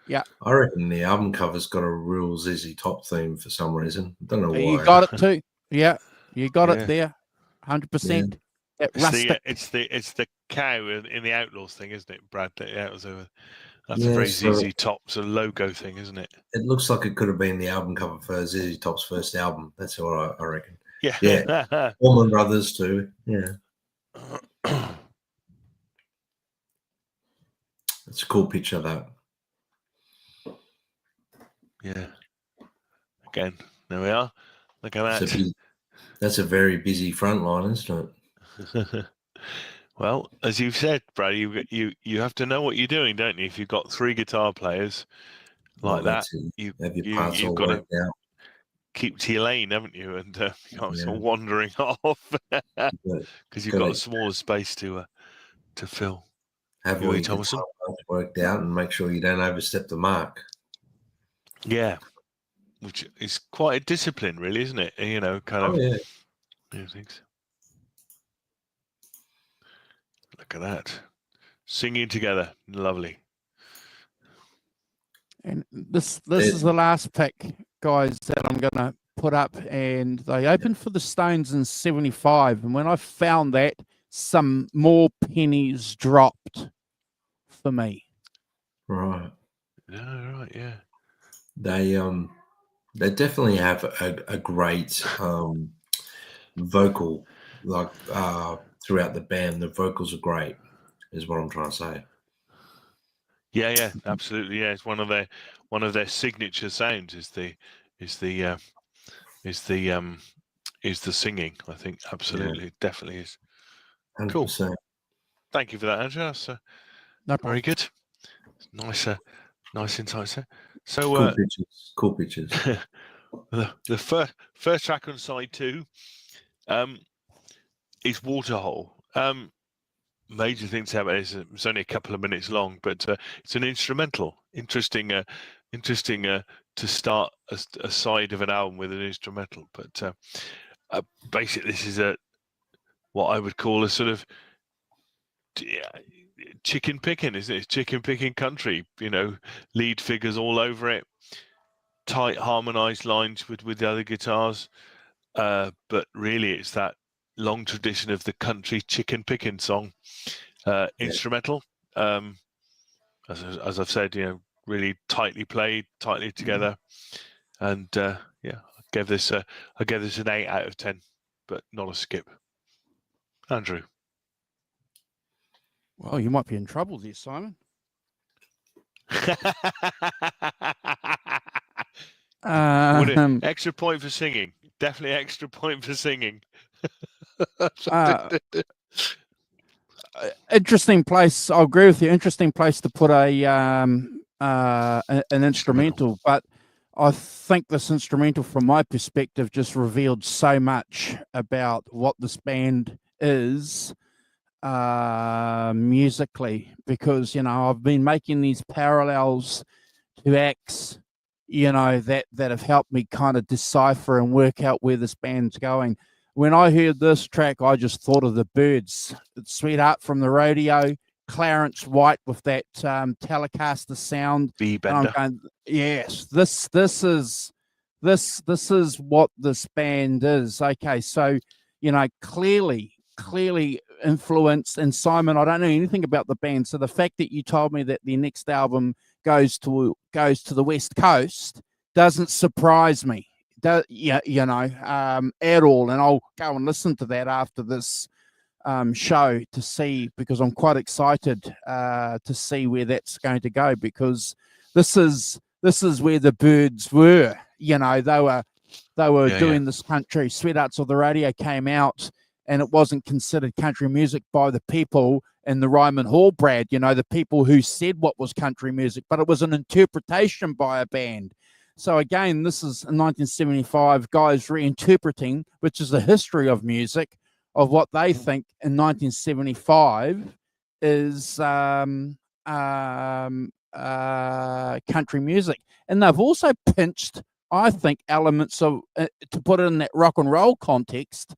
Yeah. I reckon the album cover's got a real ZZ Top theme for some reason. I don't know why. You got it too. Yeah. You got it there. 100%. Yeah. It's the cow in the Outlaws thing, isn't it, Brad? That's a very ZZ Top sort of logo thing, isn't it? It looks like it could have been the album cover for ZZ Top's first album. That's what I reckon. Yeah. Yeah. Allman Brothers too. Yeah. It's a cool picture, that. Yeah. Again, there we are. Look at that. That's a very busy front line, isn't it? Well, as you've said, Brad, you have to know what you're doing, don't you? If you've got 3 guitar players like that, you've got to keep to your lane, haven't you? And you're not sort of wandering off because you've got a smaller space to fill. Have all your guitar worked out and make sure you don't overstep the mark. Yeah. Which is quite a discipline, really, isn't it? You know, kind of. Yeah. Things. Look at that, singing together, lovely. And this is the last pick, guys, that I'm gonna put up. And they opened for the Stones in 75, and when I found that, some more pennies dropped for me. Right. Yeah. Right. Yeah. They definitely have a great vocal, like throughout the band. The vocals are great, is what I'm trying to say. Yeah, absolutely. Yeah, it's one of their signature sounds is the singing. I think absolutely, it definitely is. 100%. Cool. Thank you for that, Andrew. That's very good. Nice insights there. So cool pictures. The first track on side 2 is Waterhole. Major thing to say about this, it's only a couple of minutes long, but it's an instrumental. Interesting to start a side of an album with an instrumental. But basically, this is what I would call a sort of chicken picking, isn't it? It's chicken picking country. Lead figures all over it, tight harmonized lines with the other guitars. But really, it's that long tradition of the country chicken picking song. Instrumental, as I've said, really tightly played, tightly together, and I gave this an 8 out of 10, but not a skip. Andrew, Well, you might be in trouble there, Simon. Extra point for singing. Definitely extra point for singing. Interesting place. I agree with you. Interesting place to put an instrumental, but I think this instrumental, from my perspective, just revealed so much about what this band is musically, because I've been making these parallels to acts that have helped me kind of decipher and work out where this band's going. When I heard this track, I just thought of the Byrds. It's Sweetheart from the Radio, Clarence White with that Telecaster sound. B-bender. I'm going, yes, this is what this band is. Okay, so clearly influenced. And Simon, I don't know anything about the band, so the fact that you told me that their next album goes to the West Coast doesn't surprise me. At all. And I'll go and listen to that after this show to see, because I'm quite excited to see where that's going to go, because this is where the Byrds were. They were doing this country. Sweethearts of the Radio came out, and it wasn't considered country music by the people in the Ryman Hall, Brad, the people who said what was country music, but it was an interpretation by a band. So again, this is in 1975, guys reinterpreting, which is the history of music, of what they think in 1975 is country music. And they've also pinched, I think, elements of, to put it in that rock and roll context,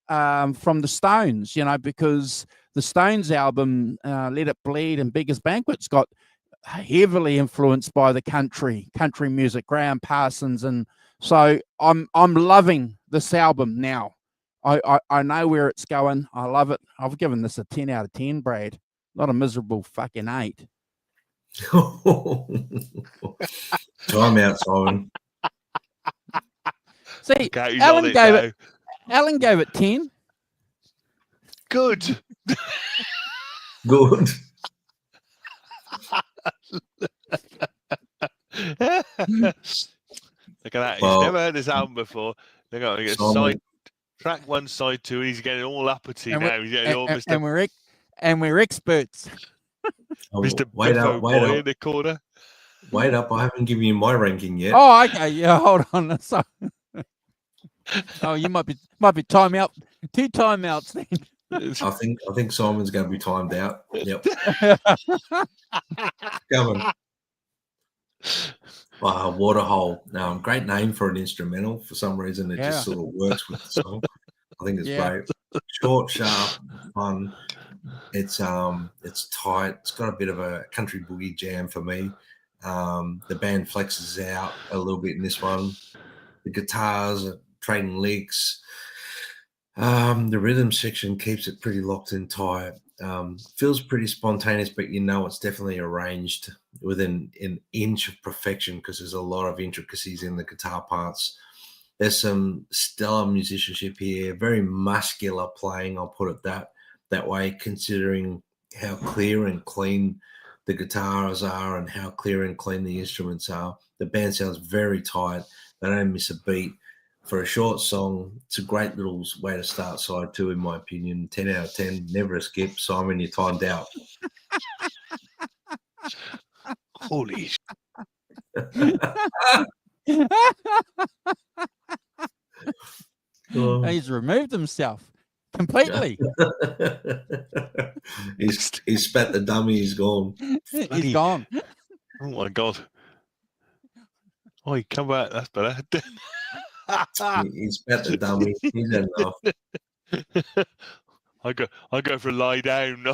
from the Stones, because the Stones album, Let It Bleed and Beggars Banquet's got heavily influenced by the country music, Graham Parsons, and so I'm loving this album now. I know where it's going. I love it. I've given this a 10 out of 10, Brad. Not a miserable fucking 8. Time out, Simon. See, Alan gave it 10. Good. Good. Look at that. He's never heard this album before. Look at it. Track 1, side 2, and he's getting all uppity now. He's getting all Mr. And we're experts. Mr. Wait Biffo up, boy in the corner. Wait up, I haven't given you my ranking yet. Oh, okay. Yeah, hold on. So, you might be time out. 2 timeouts then. I think Simon's going to be timed out. Yep. Coming. Waterhole. Great name for an instrumental. For some reason, it just sort of works with the song. I think it's great. Short, sharp, fun. It's tight. It's got a bit of a country boogie jam for me. The band flexes out a little bit in this one. The guitars are trading licks. The rhythm section keeps it pretty locked in tight. Feels pretty spontaneous, but it's definitely arranged within an inch of perfection, because there's a lot of intricacies in the guitar parts. There's some stellar musicianship here, very muscular playing, I'll put it that way, considering how clear and clean the guitars are and how clear and clean the instruments are. The band sounds very tight. They don't miss a beat. For a short song, it's a great little way to start side 2, in my opinion. 10 out of 10, never a skip. Simon, you're timed out. Holy Oh. He's removed himself completely. He's spat the dummy. He's gone. He's gone. Oh my God. Oh, he come back. That's better. He spat the dummy. He's had enough. I go for a lie down.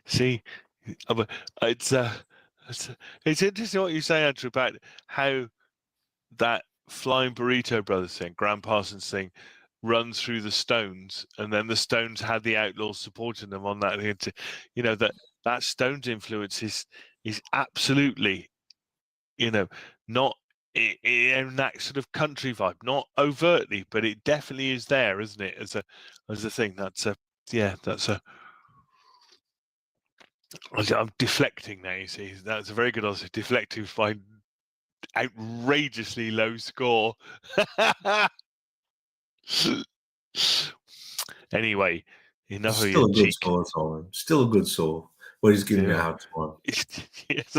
See, it's interesting what you say, Andrew, about how that Flying Burrito Brothers thing, Graham Parsons thing, runs through the Stones, and then the Stones had the Outlaws supporting them on that. You know, that Stones influence is absolutely, you know, not in that sort of country vibe, not overtly, but it definitely is there, isn't it? As a thing. I'm deflecting now. You see, that's a very good answer. Deflecting by outrageously low score. Anyway, enough of Still your a good cheek. score, Simon. Still a good score. But he's giving me a hard time. Yes.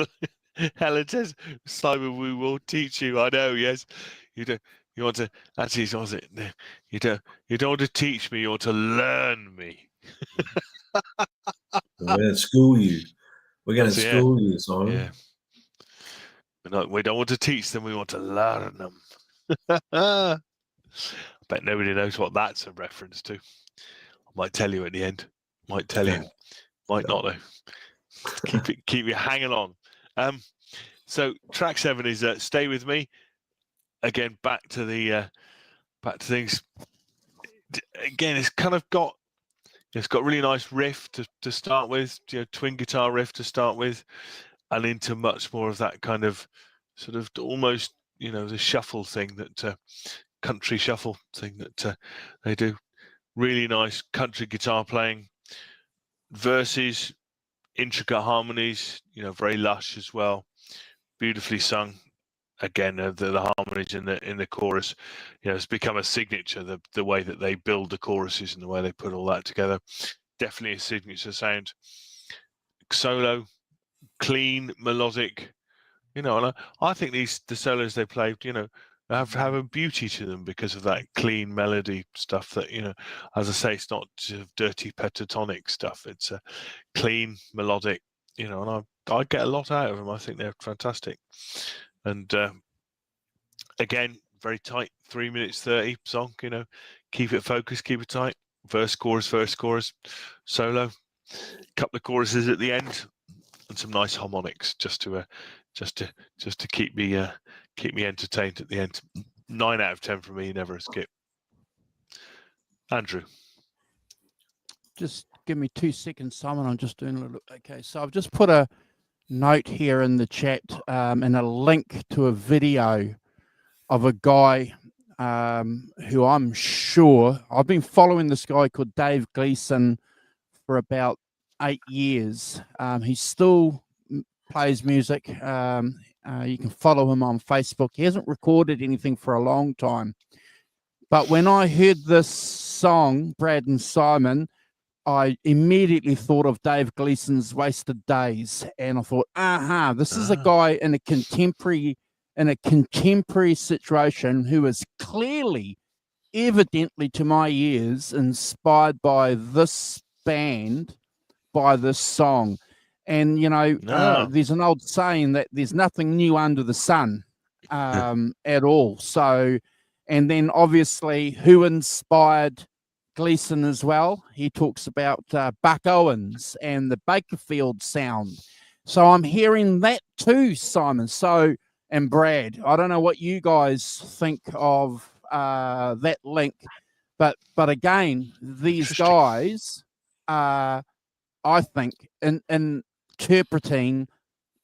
Helen says, Simon, we will teach you. I know, yes. You don't. You want to actually? Was it? You don't want to teach me. You want to learn me. We're going to school you. We're going to That's it, school you, Simon. Yeah. We don't want to teach them. We want to learn them. I bet nobody knows what that's a reference to. I might tell you at the end. Might tell you. Might not though. Keep you hanging on. So track 7 is "Stay With Me." Again, back to things. Again, it's kind of got really nice riff to start with, twin guitar riff to start with, and into much more of that kind of sort of almost the shuffle thing that country shuffle thing that they do. Really nice country guitar playing, verses, intricate harmonies, very lush as well, beautifully sung. Again, the harmonies in the chorus, it's become a signature. The way that they build the choruses and the way they put all that together, definitely a signature sound. Solo, clean, melodic, and I think the solos they played, have a beauty to them because of that clean melody stuff. That as I say, it's not sort of dirty pentatonic stuff. It's a clean, melodic, and I get a lot out of them. I think they're fantastic. And again, very tight, 3 minutes 30 song. Keep it focused, keep it tight. Verse, chorus, solo. Couple of choruses at the end, and some nice harmonics just to keep me entertained at the end. 9 out of 10 for me. Never a skip. Andrew, just give me 2 seconds, Simon. I'm just doing a little. Okay, so I've just put a note here in the chat and a link to a video of a guy who I'm sure I've been following. This guy called Dave Gleason for about 8 years. He still plays music. You can follow him on Facebook. He hasn't recorded anything for a long time. But when I heard this song, Brad and Simon, I immediately thought of Dave Gleason's Wasted Days. And I thought, this is a guy in a contemporary situation who is clearly, evidently to my ears, inspired by this band, by this song. And there's an old saying that there's nothing new under the sun at all. So, and then obviously who inspired Gleason as well? He talks about Buck Owens and the Bakerfield sound. So I'm hearing that too, Simon. So, and Brad, I don't know what you guys think of that link, but again, these guys are, I think, in interpreting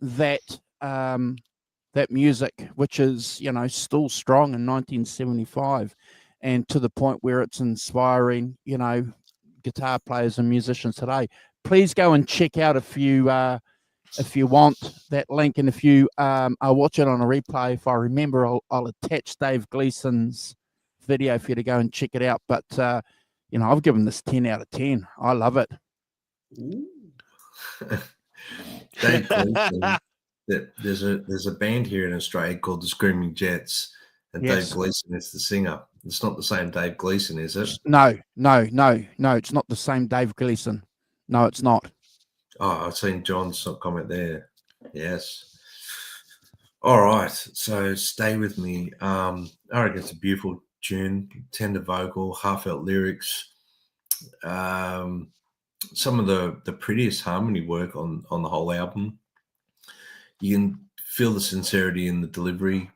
that that music, which is still strong in 1975, and to the point where it's inspiring guitar players and musicians today. Please go and check out if you want that link, and if you are watching on a replay, if I remember, I'll attach Dave Gleason's video for you to go and check it out. But I've given this 10 out of 10. I love it. Dave Gleason. that there's a band here in Australia called the Screaming Jets, and Dave Yes. Gleason is the singer. It's not the same Dave Gleason, is it? No. It's not the same Dave Gleason. No, it's not. Oh, I've seen John's comment there. Yes. All right. So stay with me. I reckon it's a beautiful tune, tender vocal, heartfelt lyrics. Some of the prettiest harmony work on the whole album. You can feel the sincerity in the delivery,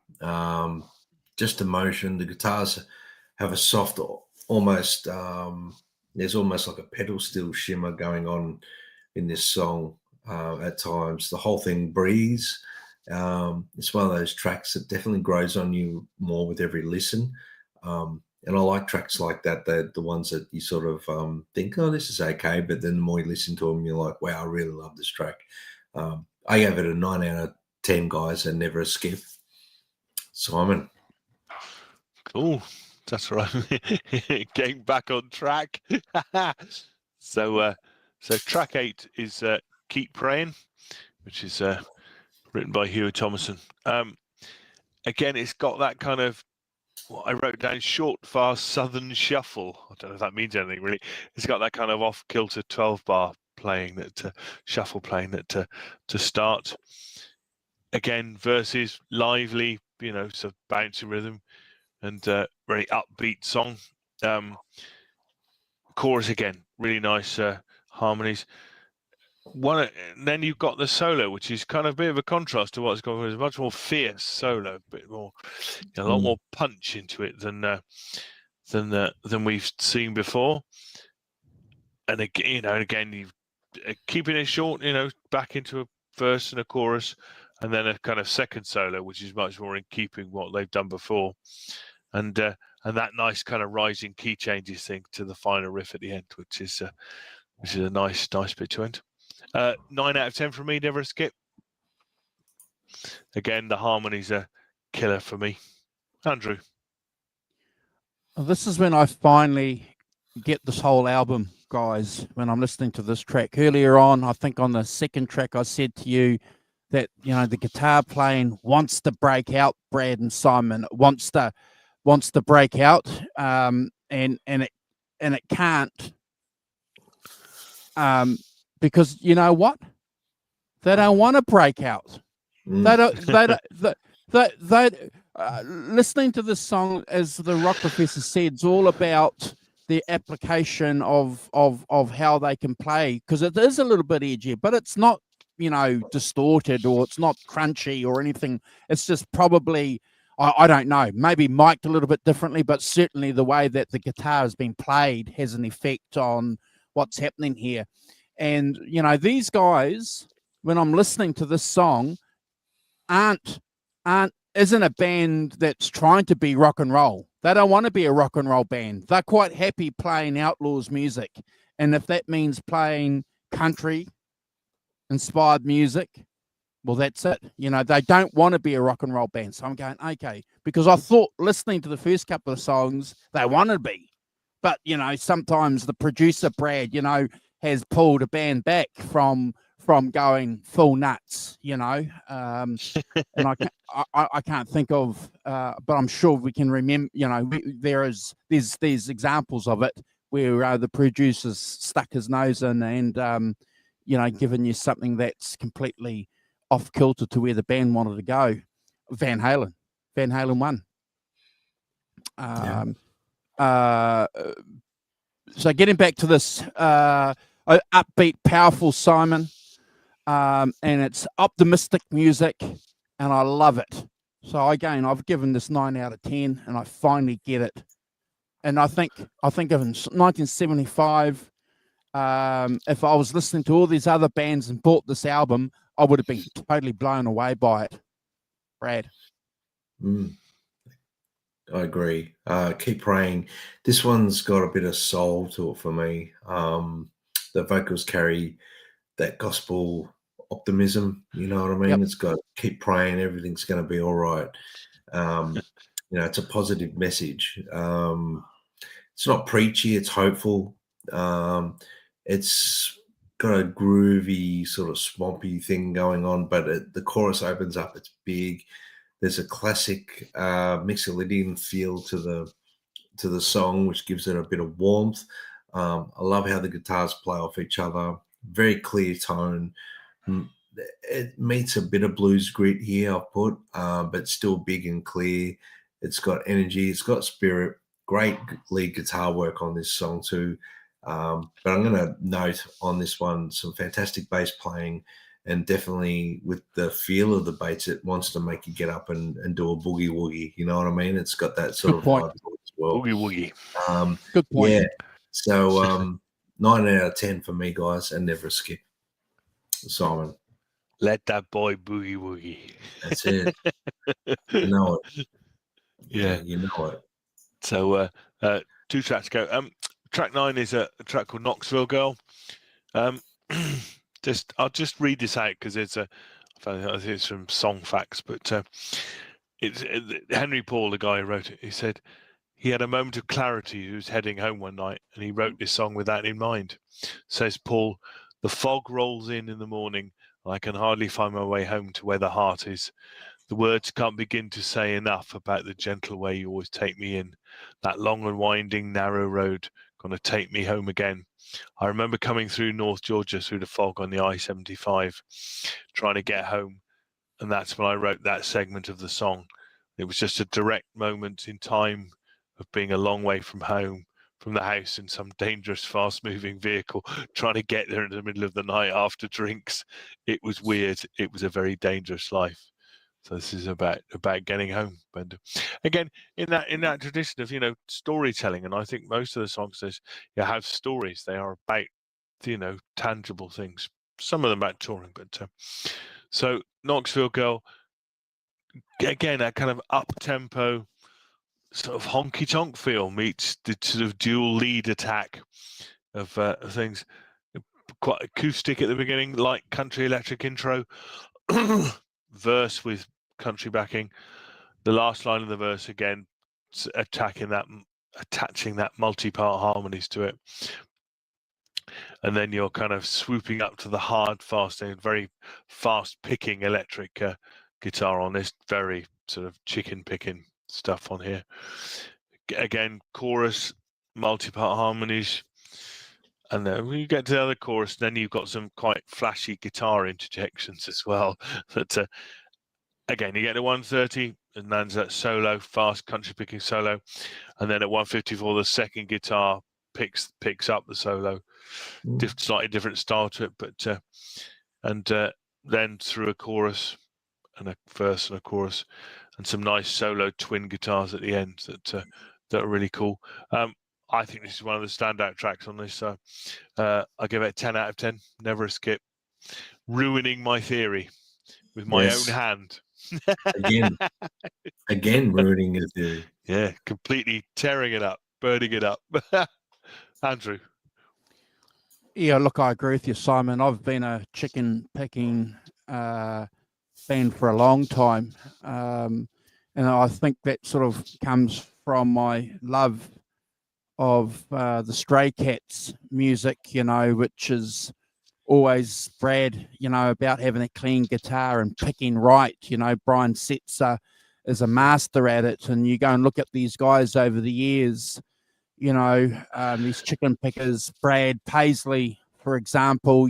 just emotion. The guitars have a soft, almost there's almost like a pedal steel shimmer going on in this song at times. The whole thing breathes. It's one of those tracks that definitely grows on you more with every listen. And I like tracks like that. They're the ones that you sort of think, oh, this is okay. But then the more you listen to them, you're like, wow, I really love this track. I gave it a 9 out of 10, guys, and never a skip. Simon. Cool. That's right. Getting back on track. So track 8 is Keep Praying, which is written by Huey Thomason. Again, it's got that kind of, what I wrote down, short, fast Southern shuffle. I don't know if that means anything really. It's got that kind of off-kilter 12-bar playing, that shuffle playing that to start. Again, verses lively, sort of bouncy rhythm, and very upbeat song. Chorus again, really nice harmonies. And then you've got the solo, which is kind of a bit of a contrast to what's going on. It's a much more fierce solo, a bit more, a lot more punch into it than we've seen before. And again, you keeping it short, back into a verse and a chorus, and then a kind of second solo, which is much more in keeping what they've done before, and that nice kind of rising key changes thing to the final riff at the end, which is a nice bit to end. 9 out of 10 from me, never a skip. Again, the harmonies are killer for me. Andrew. Well, this is when I finally get this whole album, guys, when I'm listening to this track. Earlier on, I think on the second track, I said to you that, the guitar playing wants to break out, Brad and Simon. It wants to break out, and it can't, because you know what? They don't want to break out. They don't. Listening to this song, as the rock professor said, is all about the application of how they can play, because it is a little bit edgy, but it's not, distorted, or it's not crunchy or anything. It's just probably, I don't know, maybe mic'd a little bit differently, but certainly the way that the guitar has been played has an effect on what's happening here. And, these guys, when I'm listening to this song, isn't a band that's trying to be rock and roll. They don't want to be a rock and roll band. They're quite happy playing Outlaws music. And if that means playing country inspired music, well, that's it. They don't want to be a rock and roll band. So I'm going, okay, because I thought listening to the first couple of songs, they wanted to be. But, sometimes the producer, Brad, has pulled a band back from going full nuts, and I can't think of, but I'm sure we can remember, there's these examples of it where the producer's stuck his nose in and, given you something that's completely off kilter to where the band wanted to go. Van Halen 1. So getting back to this upbeat, powerful Simon, and it's optimistic music, and I love it. So again, I've given this 9 out of 10, and I finally get it. And I think of in 1975, if I was listening to all these other bands and bought this album, I would have been totally blown away by it. Brad. I agree. Keep Praying. This one's got a bit of soul to it for me. The vocals carry that gospel optimism. You know what I mean? Yep. It's got keep praying, everything's going to be all right. It's a positive message. It's not preachy. It's hopeful. It's got a groovy sort of swampy thing going on, but the chorus opens up. It's big. There's a classic Mixolydian feel to the song, which gives it a bit of warmth. I love how the guitars play off each other. Very clear tone. It meets a bit of blues grit here, I've put, but still big and clear. It's got energy. It's got spirit. Great lead guitar work on this song too. But I'm going to note on this one some fantastic bass playing, and definitely with the feel of the bass, it wants to make you get up and do a boogie woogie. You know what I mean? It's got that sort of vibe as well. Boogie woogie. Good point. Yeah. So 9 out of 10 for me, guys, and never a skip. Simon. Let that boy boogie woogie. That's it. You know it. Yeah, you know it. So 2 tracks to go. Track 9 is a track called Knoxville Girl. I'll just read this out because I think it's from Song Facts, but it's Henry Paul, the guy who wrote it. He said he had a moment of clarity. He was heading home one night, and he wrote this song with that in mind. Says Paul, the fog rolls in the morning. I can hardly find my way home to where the heart is. The words can't begin to say enough about the gentle way you always take me in. That long and winding, narrow road, gonna take me home again. I remember coming through North Georgia through the fog on the I-75, trying to get home. And that's when I wrote that segment of the song. It was just a direct moment in time of being a long way from home, from the house in some dangerous, fast-moving vehicle, trying to get there in the middle of the night after drinks. It was weird. It was a very dangerous life. So this is about getting home. And again, in that tradition of storytelling, and I think most of the songs have stories. They are about tangible things. Some of them about touring, but so Knoxville Girl, again, that kind of up-tempo sort of honky-tonk feel meets the sort of dual lead attack of things. Quite acoustic at the beginning, like country electric intro, verse with country backing. The last line of the verse again, attaching that multi-part harmonies to it, and then you're kind of swooping up to the hard, fast, and very fast picking electric guitar on this, very sort of chicken picking stuff on here. Again, chorus, multi-part harmonies, and then when you get to the other chorus, then you've got some quite flashy guitar interjections as well. But again, you get to 130, and then that solo, fast country picking solo, and then at 154, the second guitar picks up the solo, slightly different style to it, but then through a chorus and a verse and a chorus, and some nice solo twin guitars at the end that are really cool. I think this is one of the standout tracks on this. So I give it a 10 out of 10. Never a skip. Ruining my theory with my own hand. Again, ruining your theory. Yeah, completely tearing it up, burning it up. Andrew. Yeah, look, I agree with you, Simon. I've been a chicken picking fan for a long time. And I think that sort of comes from my love of the Stray Cats music, which is always Brad, about having a clean guitar and picking right. Brian Setzer is a master at it. And you go and look at these guys over the years, these chicken pickers, Brad Paisley, for example,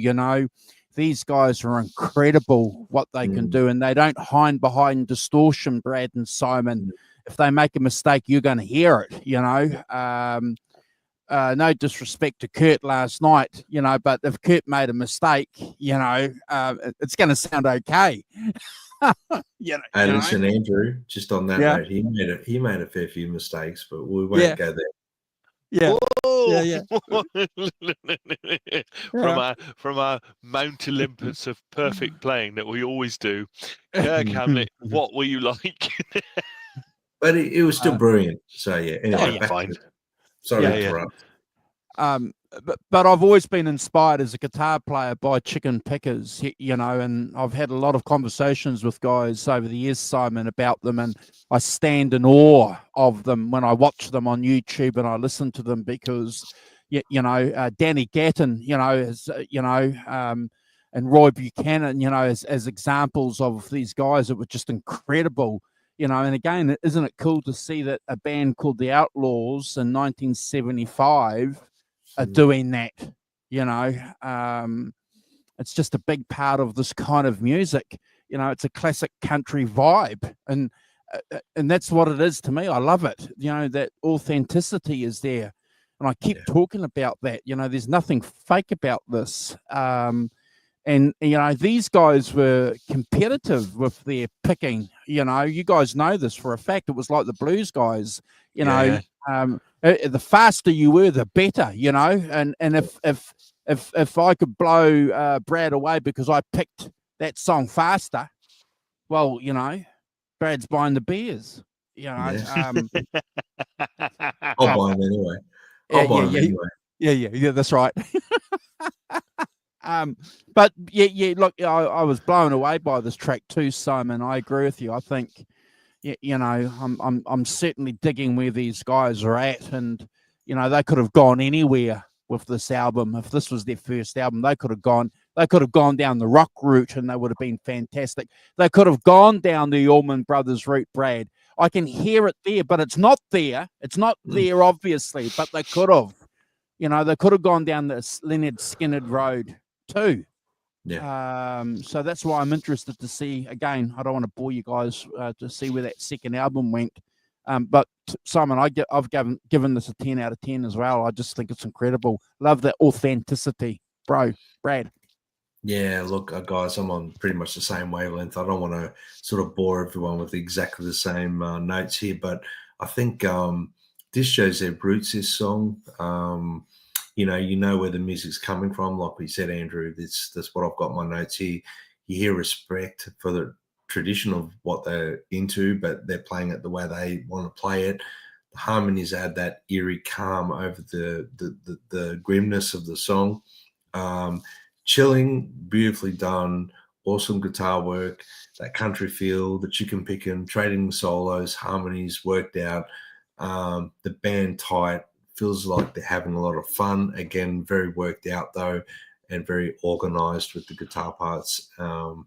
these guys are incredible what they can do, and they don't hide behind distortion, Brad and Simon. If they make a mistake, you're going to hear it, no disrespect to Kurt last night, but if Kurt made a mistake, it's going to sound okay. Hey, listen, Andrew, just on that note, he made a fair few mistakes, but we won't go there. Yeah. Yeah. From our Mount Olympus of perfect playing that we always do. Kirk Hamlet, what were you like? But it was still brilliant. So yeah, anyway, fine. Sorry to interrupt. But I've always been inspired as a guitar player by chicken pickers, and I've had a lot of conversations with guys over the years, Simon, about them, and I stand in awe of them when I watch them on YouTube and I listen to them because, Danny Gatton, and Roy Buchanan, as examples of these guys that were just incredible. And again, isn't it cool to see that a band called the Outlaws in 1975 are doing that? It's just a big part of this kind of music. It's a classic country vibe, and that's what it is to me. I love it. That authenticity is there, and I keep talking about that. There's nothing fake about this. And these guys were competitive with their picking. You guys know this for a fact. It was like the blues guys. The faster you were, the better. And if I could blow Brad away because I picked that song faster, well, Brad's buying the beers. I'll buy them anyway. Yeah, that's right. But look, I was blown away by this track too, Simon. I agree with you. I think, I'm certainly digging where these guys are at, and they could have gone anywhere with this album. If this was their first album, they could have gone down the rock route, and they would have been fantastic. They could have gone down the Allman Brothers route, Brad. I can hear it there, but it's not there. It's not there, obviously, but they could have. They could have gone down the Leonard Skinner road too. So that's why I'm interested to see. Again, I don't want to bore you guys to see where that second album went. But Simon, I've given this a 10 out of 10 as well. I just think it's incredible. Love the authenticity, bro. Brad. Yeah, look, guys, I'm on pretty much the same wavelength. I don't want to sort of bore everyone with exactly the same notes here, but I think this shows their roots, this song. You know where the music's coming from. Like we said, Andrew, that's what I've got my notes here. You hear respect for the tradition of what they're into, but they're playing it the way they want to play it. The harmonies add that eerie calm over the grimness of the song. Chilling, beautifully done, awesome guitar work, that country feel, the chicken picking, trading solos, harmonies worked out. The band tight, feels like they're having a lot of fun. Again, very worked out though, and very organized with the guitar parts. And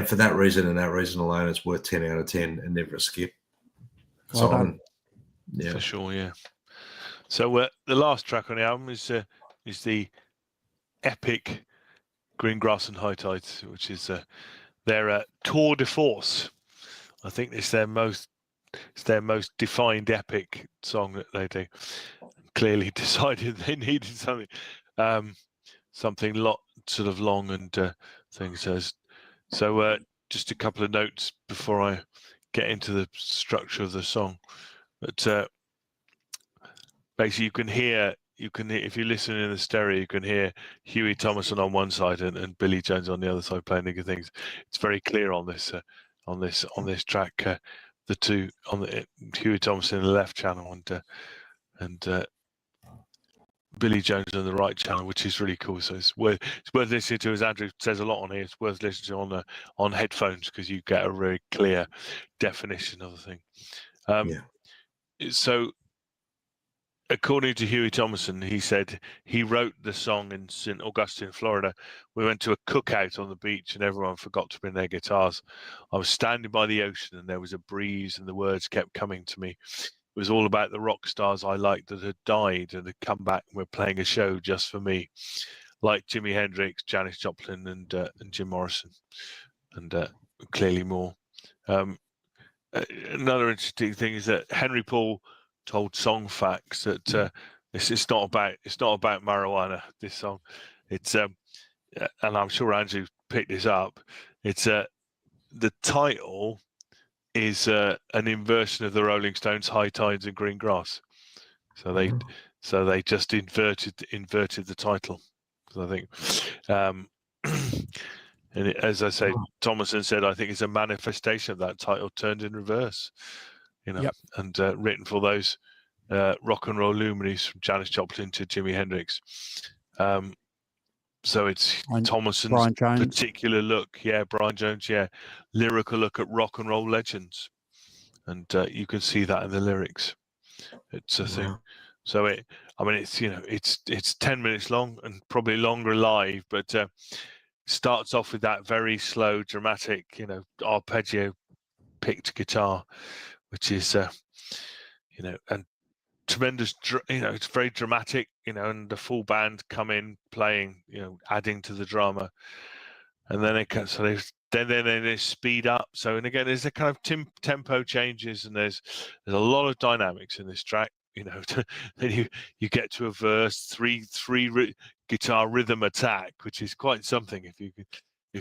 for that reason and that reason alone, it's worth 10 out of 10 and never a skip. Well done. Yeah, for sure. Yeah. So the last track on the album is the epic Green Grass and High Tides, which is their tour de force. I think it's their most defined epic song that they do. Clearly decided they needed something sort of long and things. So just a couple of notes before I get into the structure of the song. But basically, you can hear if you listen in the stereo, you can hear Huey Thomason on one side and Billy Jones on the other side playing the good things. It's very clear on this track. The two on the Huey Thomason in the left channel and Billy Jones on the right channel, which is really cool. So it's worth listening to, as Andrew says a lot on here. It's worth listening to on headphones because you get a very clear definition of the thing. So, according to Huey Thomason, he said he wrote the song in St. Augustine, Florida. We went to a cookout on the beach and everyone forgot to bring their guitars. I was standing by the ocean and there was a breeze and the words kept coming to me. It was all about the rock stars I liked that had died and had come back and were playing a show just for me, like Jimi Hendrix, Janis Joplin, and Jim Morrison, and clearly more. Another interesting thing is that Henry Paul told Songfacts that it's not about marijuana. This song, it's and I'm sure Andrew picked this up. It's the title is an inversion of the Rolling Stones' High Tides and Green Grass. So they just inverted the title. So I think, and as I say, Thomason said, I think it's a manifestation of that title turned in reverse. And written for those rock and roll luminaries from Janis Joplin to Jimi Hendrix. So it's Thomason's particular look, Brian Jones, lyrical look at rock and roll legends, and you can see that in the lyrics. It's a thing. So I mean, it's 10 minutes long and probably longer live, but starts off with that very slow, dramatic, arpeggio picked guitar, which is, and tremendous, it's very dramatic, and the full band come in playing, adding to the drama, and then they speed up. So, and again, there's a kind of tempo changes, and there's a lot of dynamics in this track. Then you get to a verse, three guitar rhythm attack, which is quite something if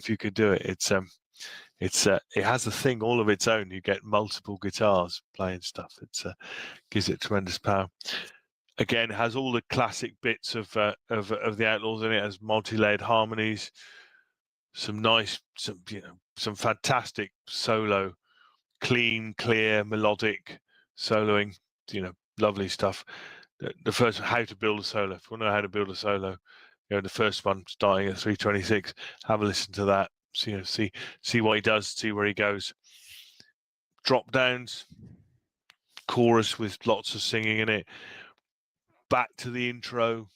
you could do it. It has a thing all of its own. You get multiple guitars playing stuff. Gives it tremendous power. Again, it has all the classic bits of the Outlaws in it. It has multi-layered harmonies, some fantastic solo, clean, clear, melodic soloing. Lovely stuff. The first, how to build a solo. If you want to know how to build a solo, the first one starting at 326. Have a listen to that. See what he does. See where he goes. Drop downs, chorus with lots of singing in it. Back to the intro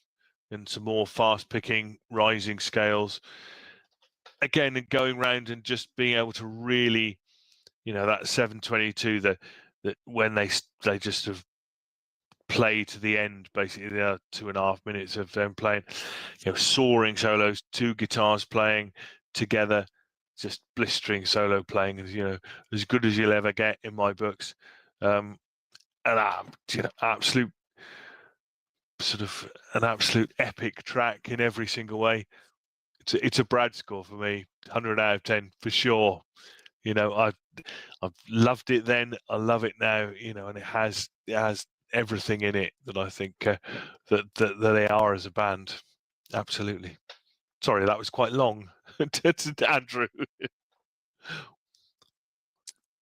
and some more fast picking, rising scales. Again, going round and just being able to really, that 722 that when they just have play to the end, basically the 2.5 minutes of them playing, soaring solos, two guitars playing together, just blistering solo playing, as good as you'll ever get in my books. And absolute sort of an absolute epic track in every single way. It's a Brad score for me, 100 out of 10 for sure. I've loved it then, I love it now, and it has everything in it that I think that they are as a band. Absolutely. Sorry, that was quite long. Andrew.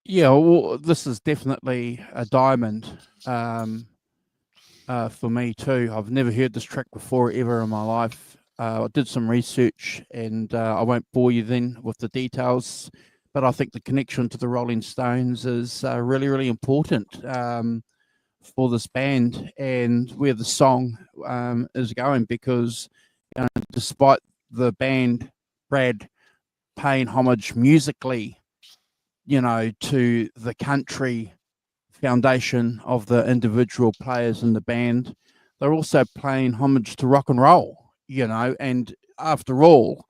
Yeah, well, this is definitely a diamond for me too. I've never heard this track before ever in my life. I did some research, and I won't bore you then with the details, but I think the connection to the Rolling Stones is really, really important for this band and where the song is going, because despite the band, Brad, paying homage musically, to the country foundation of the individual players in the band, they're also paying homage to rock and roll, and after all,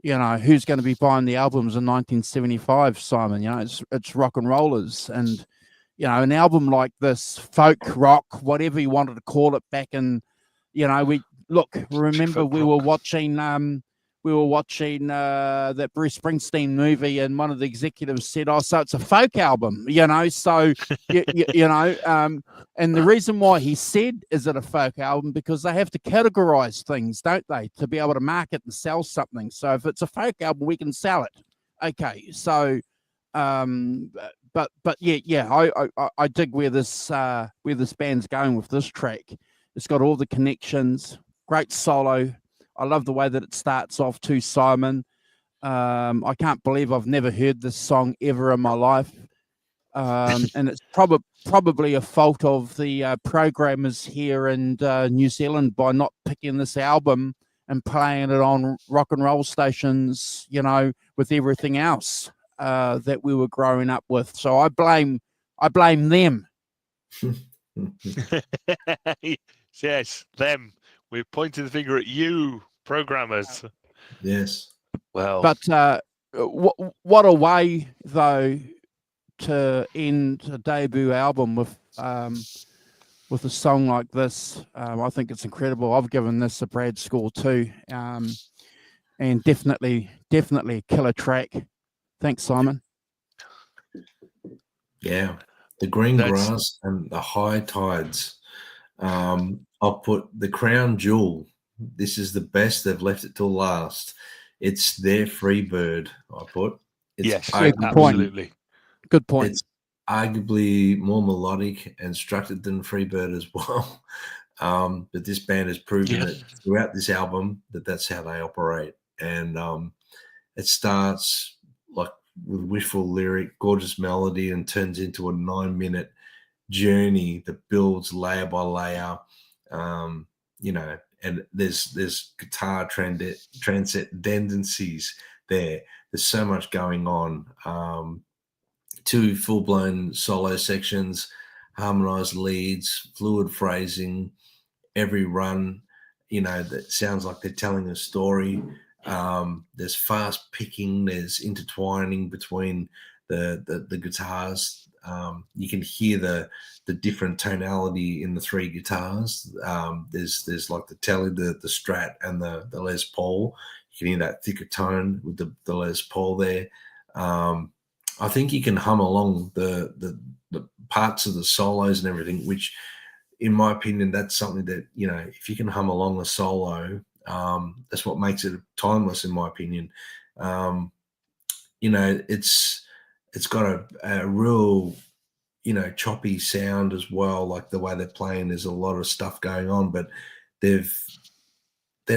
who's going to be buying the albums in 1975, Simon? It's rock and rollers. And an album like this, folk rock, whatever you wanted to call it, back in, remember we were watching that Bruce Springsteen movie, and one of the executives said, "Oh, so it's a folk album," So and the reason why he said, "Is it a folk album?" because they have to categorize things, don't they, to be able to market and sell something. So if it's a folk album, we can sell it. Okay, so but yeah, I dig where this band's going with this track. It's got all the connections, great solo. I love the way that it starts off too, Simon. I can't believe I've never heard this song ever in my life. And it's probably a fault of the programmers here in New Zealand by not picking this album and playing it on rock and roll stations, with everything else that we were growing up with. So I blame them. Yes, them. We're pointing the finger at you, programmers. Yes. Well, but what a way though to end a debut album with a song like this. I think it's incredible. I've given this a Brad score too, and definitely a killer track. Thanks, Simon. Yeah, the green grass and the high tides. I'll put the crown jewel. This is the best. They've left it till last. It's their free bird. I put. Yes, absolutely. Good point. It's arguably more melodic and structured than Freebird as well. But this band has proven that throughout this album that's how they operate. And it starts like with wishful lyric, gorgeous melody, and turns into a 9-minute journey that builds layer by layer. You know, and there's guitar transcendencies there. There's so much going on. 2 full-blown solo sections, harmonized leads, fluid phrasing, every run, you know, that sounds like they're telling a story. There's fast picking, there's intertwining between the guitars. You can hear the different tonality in the 3 guitars. There's like the Tele, the Strat, and the Les Paul. You can hear that thicker tone with the Les Paul there. I think you can hum along the parts of the solos and everything, which, in my opinion, that's something that, you know, if you can hum along the solo, that's what makes it timeless, in my opinion. You know, it's got a real, you know, choppy sound as well, like the way they're playing. There's a lot of stuff going on, but they're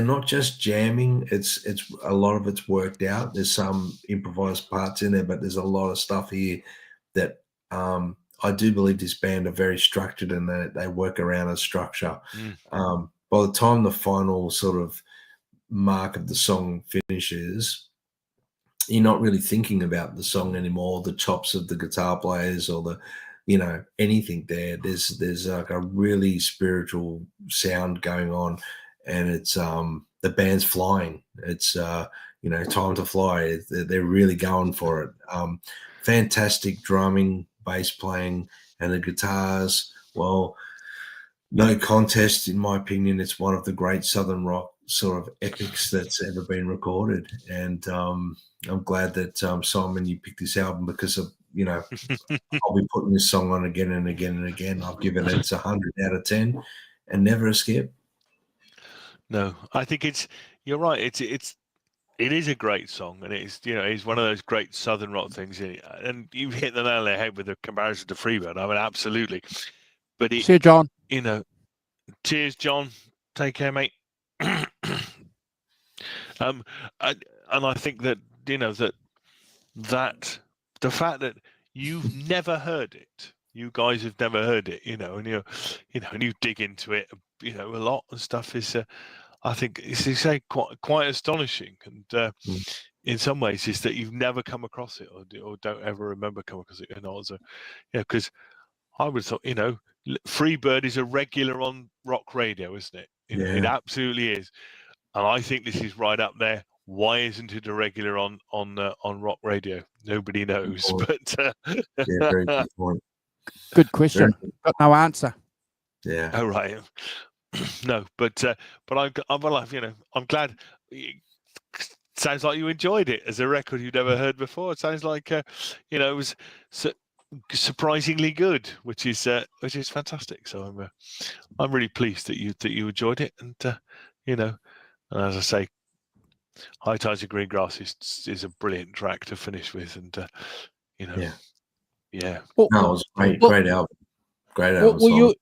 not just jamming. It's a lot of it's worked out. There's some improvised parts in there, but there's a lot of stuff here that I do believe this band are very structured, and they work around a structure. By the time the final sort of mark of the song finishes, you're not really thinking about the song anymore, the chops of the guitar players or the, you know, anything there. There's like a really spiritual sound going on, and it's the band's flying. It's you know, time to fly. They're really going for it. Fantastic drumming, bass playing, and the guitars. Well, no contest, in my opinion. It's one of the great Southern rock sort of epics that's ever been recorded, and I'm glad that Simon, you picked this album, because of, you know, I'll be putting this song on again and again and again. I've given it 100 out of 10, and never a skip. No, I think you're right. It is a great song, and it's, you know, it's one of those great Southern rock things. And you hit the nail on the head with the comparison to Freebird. I mean, absolutely. But See you, John. You know, cheers, John. Take care, mate. And I think that, you know, that the fact that you've never heard it, you guys have never heard it, you know, and and you dig into it, you know, a lot and stuff is, I think it's quite astonishing, and in some ways is that you've never come across it, or don't ever remember coming across it. And also, yeah, because I would thought, you know, Freebird is a regular on rock radio, isn't it? It absolutely is, and I think this is right up there. Why isn't it a regular on rock radio? Nobody knows. But very good point. Good question. Got no answer. Yeah. Oh, right. No, but I'm glad. Sounds like you enjoyed it as a record you'd never heard before. It sounds like it was surprisingly good, which is fantastic. So I'm really pleased that you enjoyed it, and and as I say, High Tides of Green Grass is a brilliant track to finish with, and yeah. Well, no, it was a great album. Great album. Well,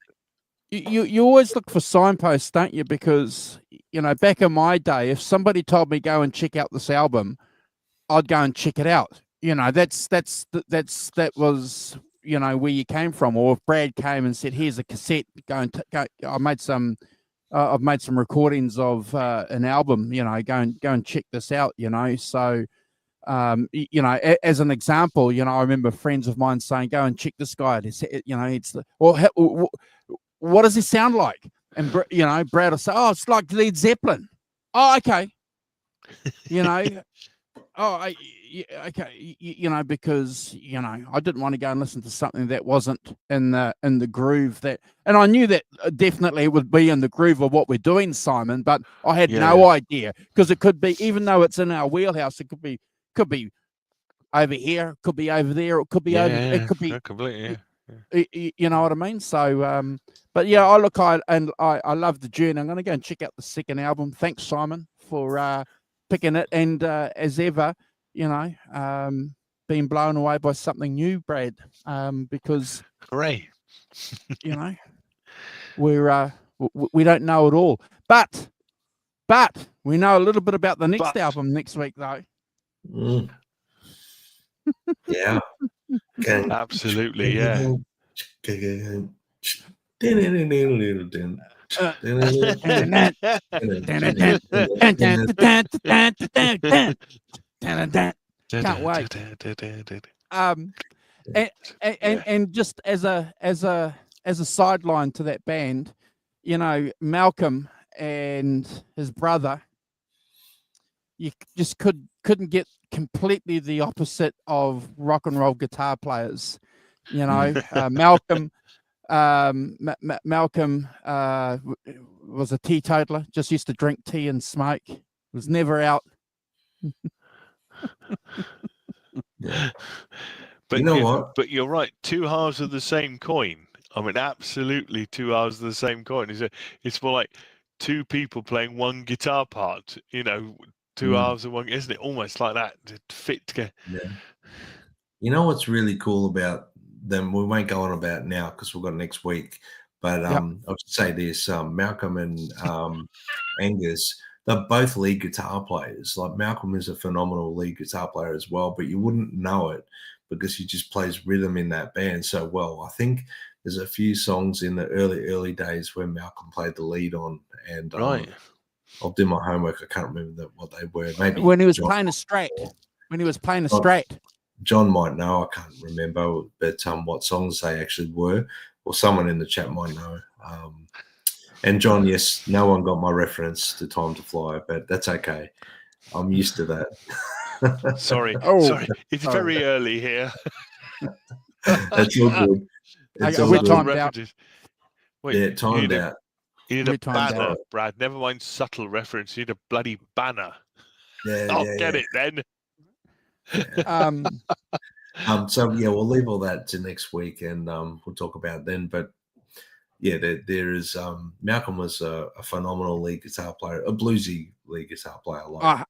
you always look for signposts, don't you? Because, you know, back in my day, if somebody told me go and check out this album, I'd go and check it out. You know, that was, you know, where you came from. Or if Brad came and said, "Here's a cassette, go." I made some. I've made some recordings of an album. You know, go and check this out. You know, so. You know, as an example, you know, I remember friends of mine saying, "Go and check this guy." You know, what does he sound like? And you know, Brad will say, "Oh, it's like Led Zeppelin." Oh, okay. You know, okay. You know, because, you know, I didn't want to go and listen to something that wasn't in the groove that, and I knew that definitely it would be in the groove of what we're doing, Simon. But I had no idea, because it could be, even though it's in our wheelhouse, it could be over here, could be over there, it could be over. It could be completely. You know what I mean? So, but yeah, I love the journey. I'm going to go and check out the second album. Thanks, Simon, for picking it. And as ever, you know, being blown away by something new, Brad, because hooray, you know, we don't know it all, but we know a little bit about the next album next week, though. Yeah. Absolutely, yeah. Can't wait. And just as a sideline to that band, you know, Malcolm and his brother, you just couldn't get completely the opposite of rock and roll guitar players. You know, Malcolm Malcolm was a teetotaler, just used to drink tea and smoke, was never out. Yeah. But You know what? But you're right. Two halves of the same coin. I mean, absolutely two halves of the same coin. It's more like two people playing one guitar part. You know, two halves of one, isn't it? Almost like that to fit together. Yeah. You know what's really cool about them? We won't go on about now because we've got next week. But I'll just say this: Malcolm and Angus, they're both lead guitar players. Like Malcolm is a phenomenal lead guitar player as well, but you wouldn't know it because he just plays rhythm in that band so well. I think there's a few songs in the early days where Malcolm played the lead on, and Right. I'll do my homework. I can't remember what they were. Maybe when he was playing a Strat. When he was playing a Strat. John might know. I can't remember, but what songs they actually were, or someone in the chat might know. And John, yes, no one got my reference to Time to Fly, but that's okay. I'm used to that. Sorry, it's very early here. That's all good. It's all good. Timed out. Wait, yeah, timed out. You need a banner, Brad. Never mind subtle reference. You need a bloody banner. I'll get it then. Yeah. So yeah, we'll leave all that to next week, and we'll talk about it then. But yeah, there is Malcolm was a phenomenal lead guitar player, a bluesy lead guitar player. Like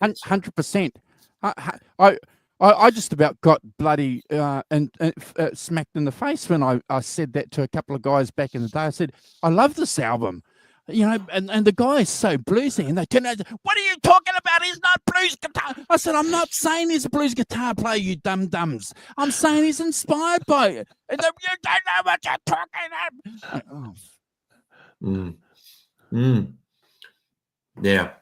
100%. I just about got bloody and smacked in the face when I said that to a couple of guys back in the day. I said, I love this album. You know, and the guy is so bluesy, and they turn out, what are you talking about? He's not blues guitar. I said, I'm not saying he's a blues guitar player, you dum-dums. I'm saying he's inspired by it. And you don't know what you're talking about. Yeah.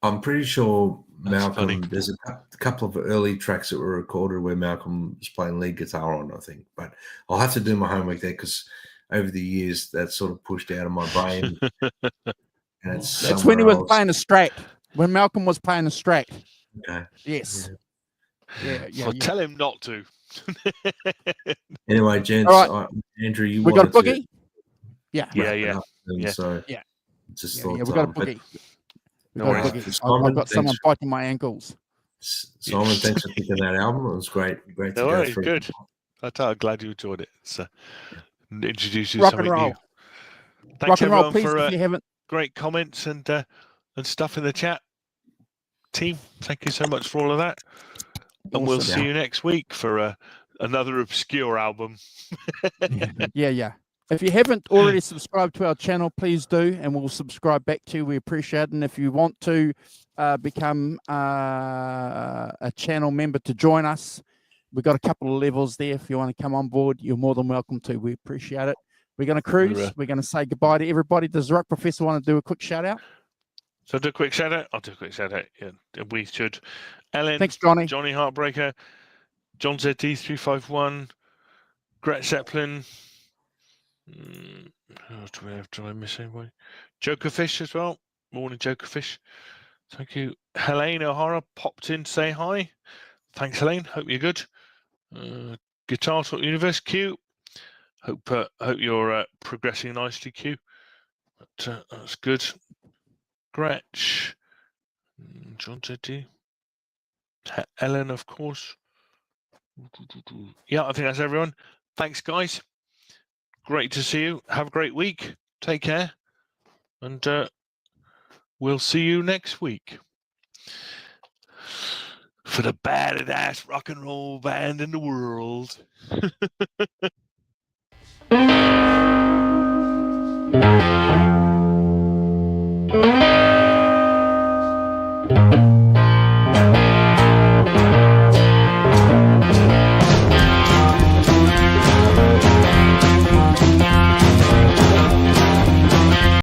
I'm pretty sure Malcolm, there's a couple of early tracks that were recorded where Malcolm was playing lead guitar on, I think. But I'll have to do my homework there because over the years that's sort of pushed out of my brain. And that's when he was playing a Strat. When Malcolm was playing a Strat. Okay. Yes. Yeah. Well, tell him not to. Anyway, gents, right. Andrew, you we got a boogie? Yeah. So just thought we got a boogie. I've got someone biting my ankles. Simon, thanks for picking that album. It was great to go through. Good. I'm glad you enjoyed it. So introduce you rock to something and roll. new. Thanks rock and roll, everyone please, if you haven't. Great comments and stuff in the chat. Team, thank you so much for all of that. And we'll see you next week for another obscure album. Yeah. If you haven't already subscribed to our channel, please do, and we'll subscribe back to you. We appreciate it. And if you want to become a channel member to join us, we've got a couple of levels there. If you want to come on board, you're more than welcome to. We appreciate it. We're going to cruise. We're going to say goodbye to everybody. Does the Rock Professor want to do a quick shout out? So do a quick shout out. I'll do a quick shout out. Yeah, we should. Ellen. Thanks, Johnny. Johnny Heartbreaker. John ZD351. Gret Zeppelin. Do I miss anybody? Jokerfish as well. Morning, Jokerfish. Thank you. Helene O'Hara popped in to say hi. Thanks, Helene. Hope you're good. Guitar Talk Universe Q. Hope you're progressing nicely, Q. But, that's good. Gretch. John ZD. Ellen, of course. Yeah, I think that's everyone. Thanks, guys. Great to see you. Have a great week. Take care. And we'll see you next week for the baddest rock and roll band in the world.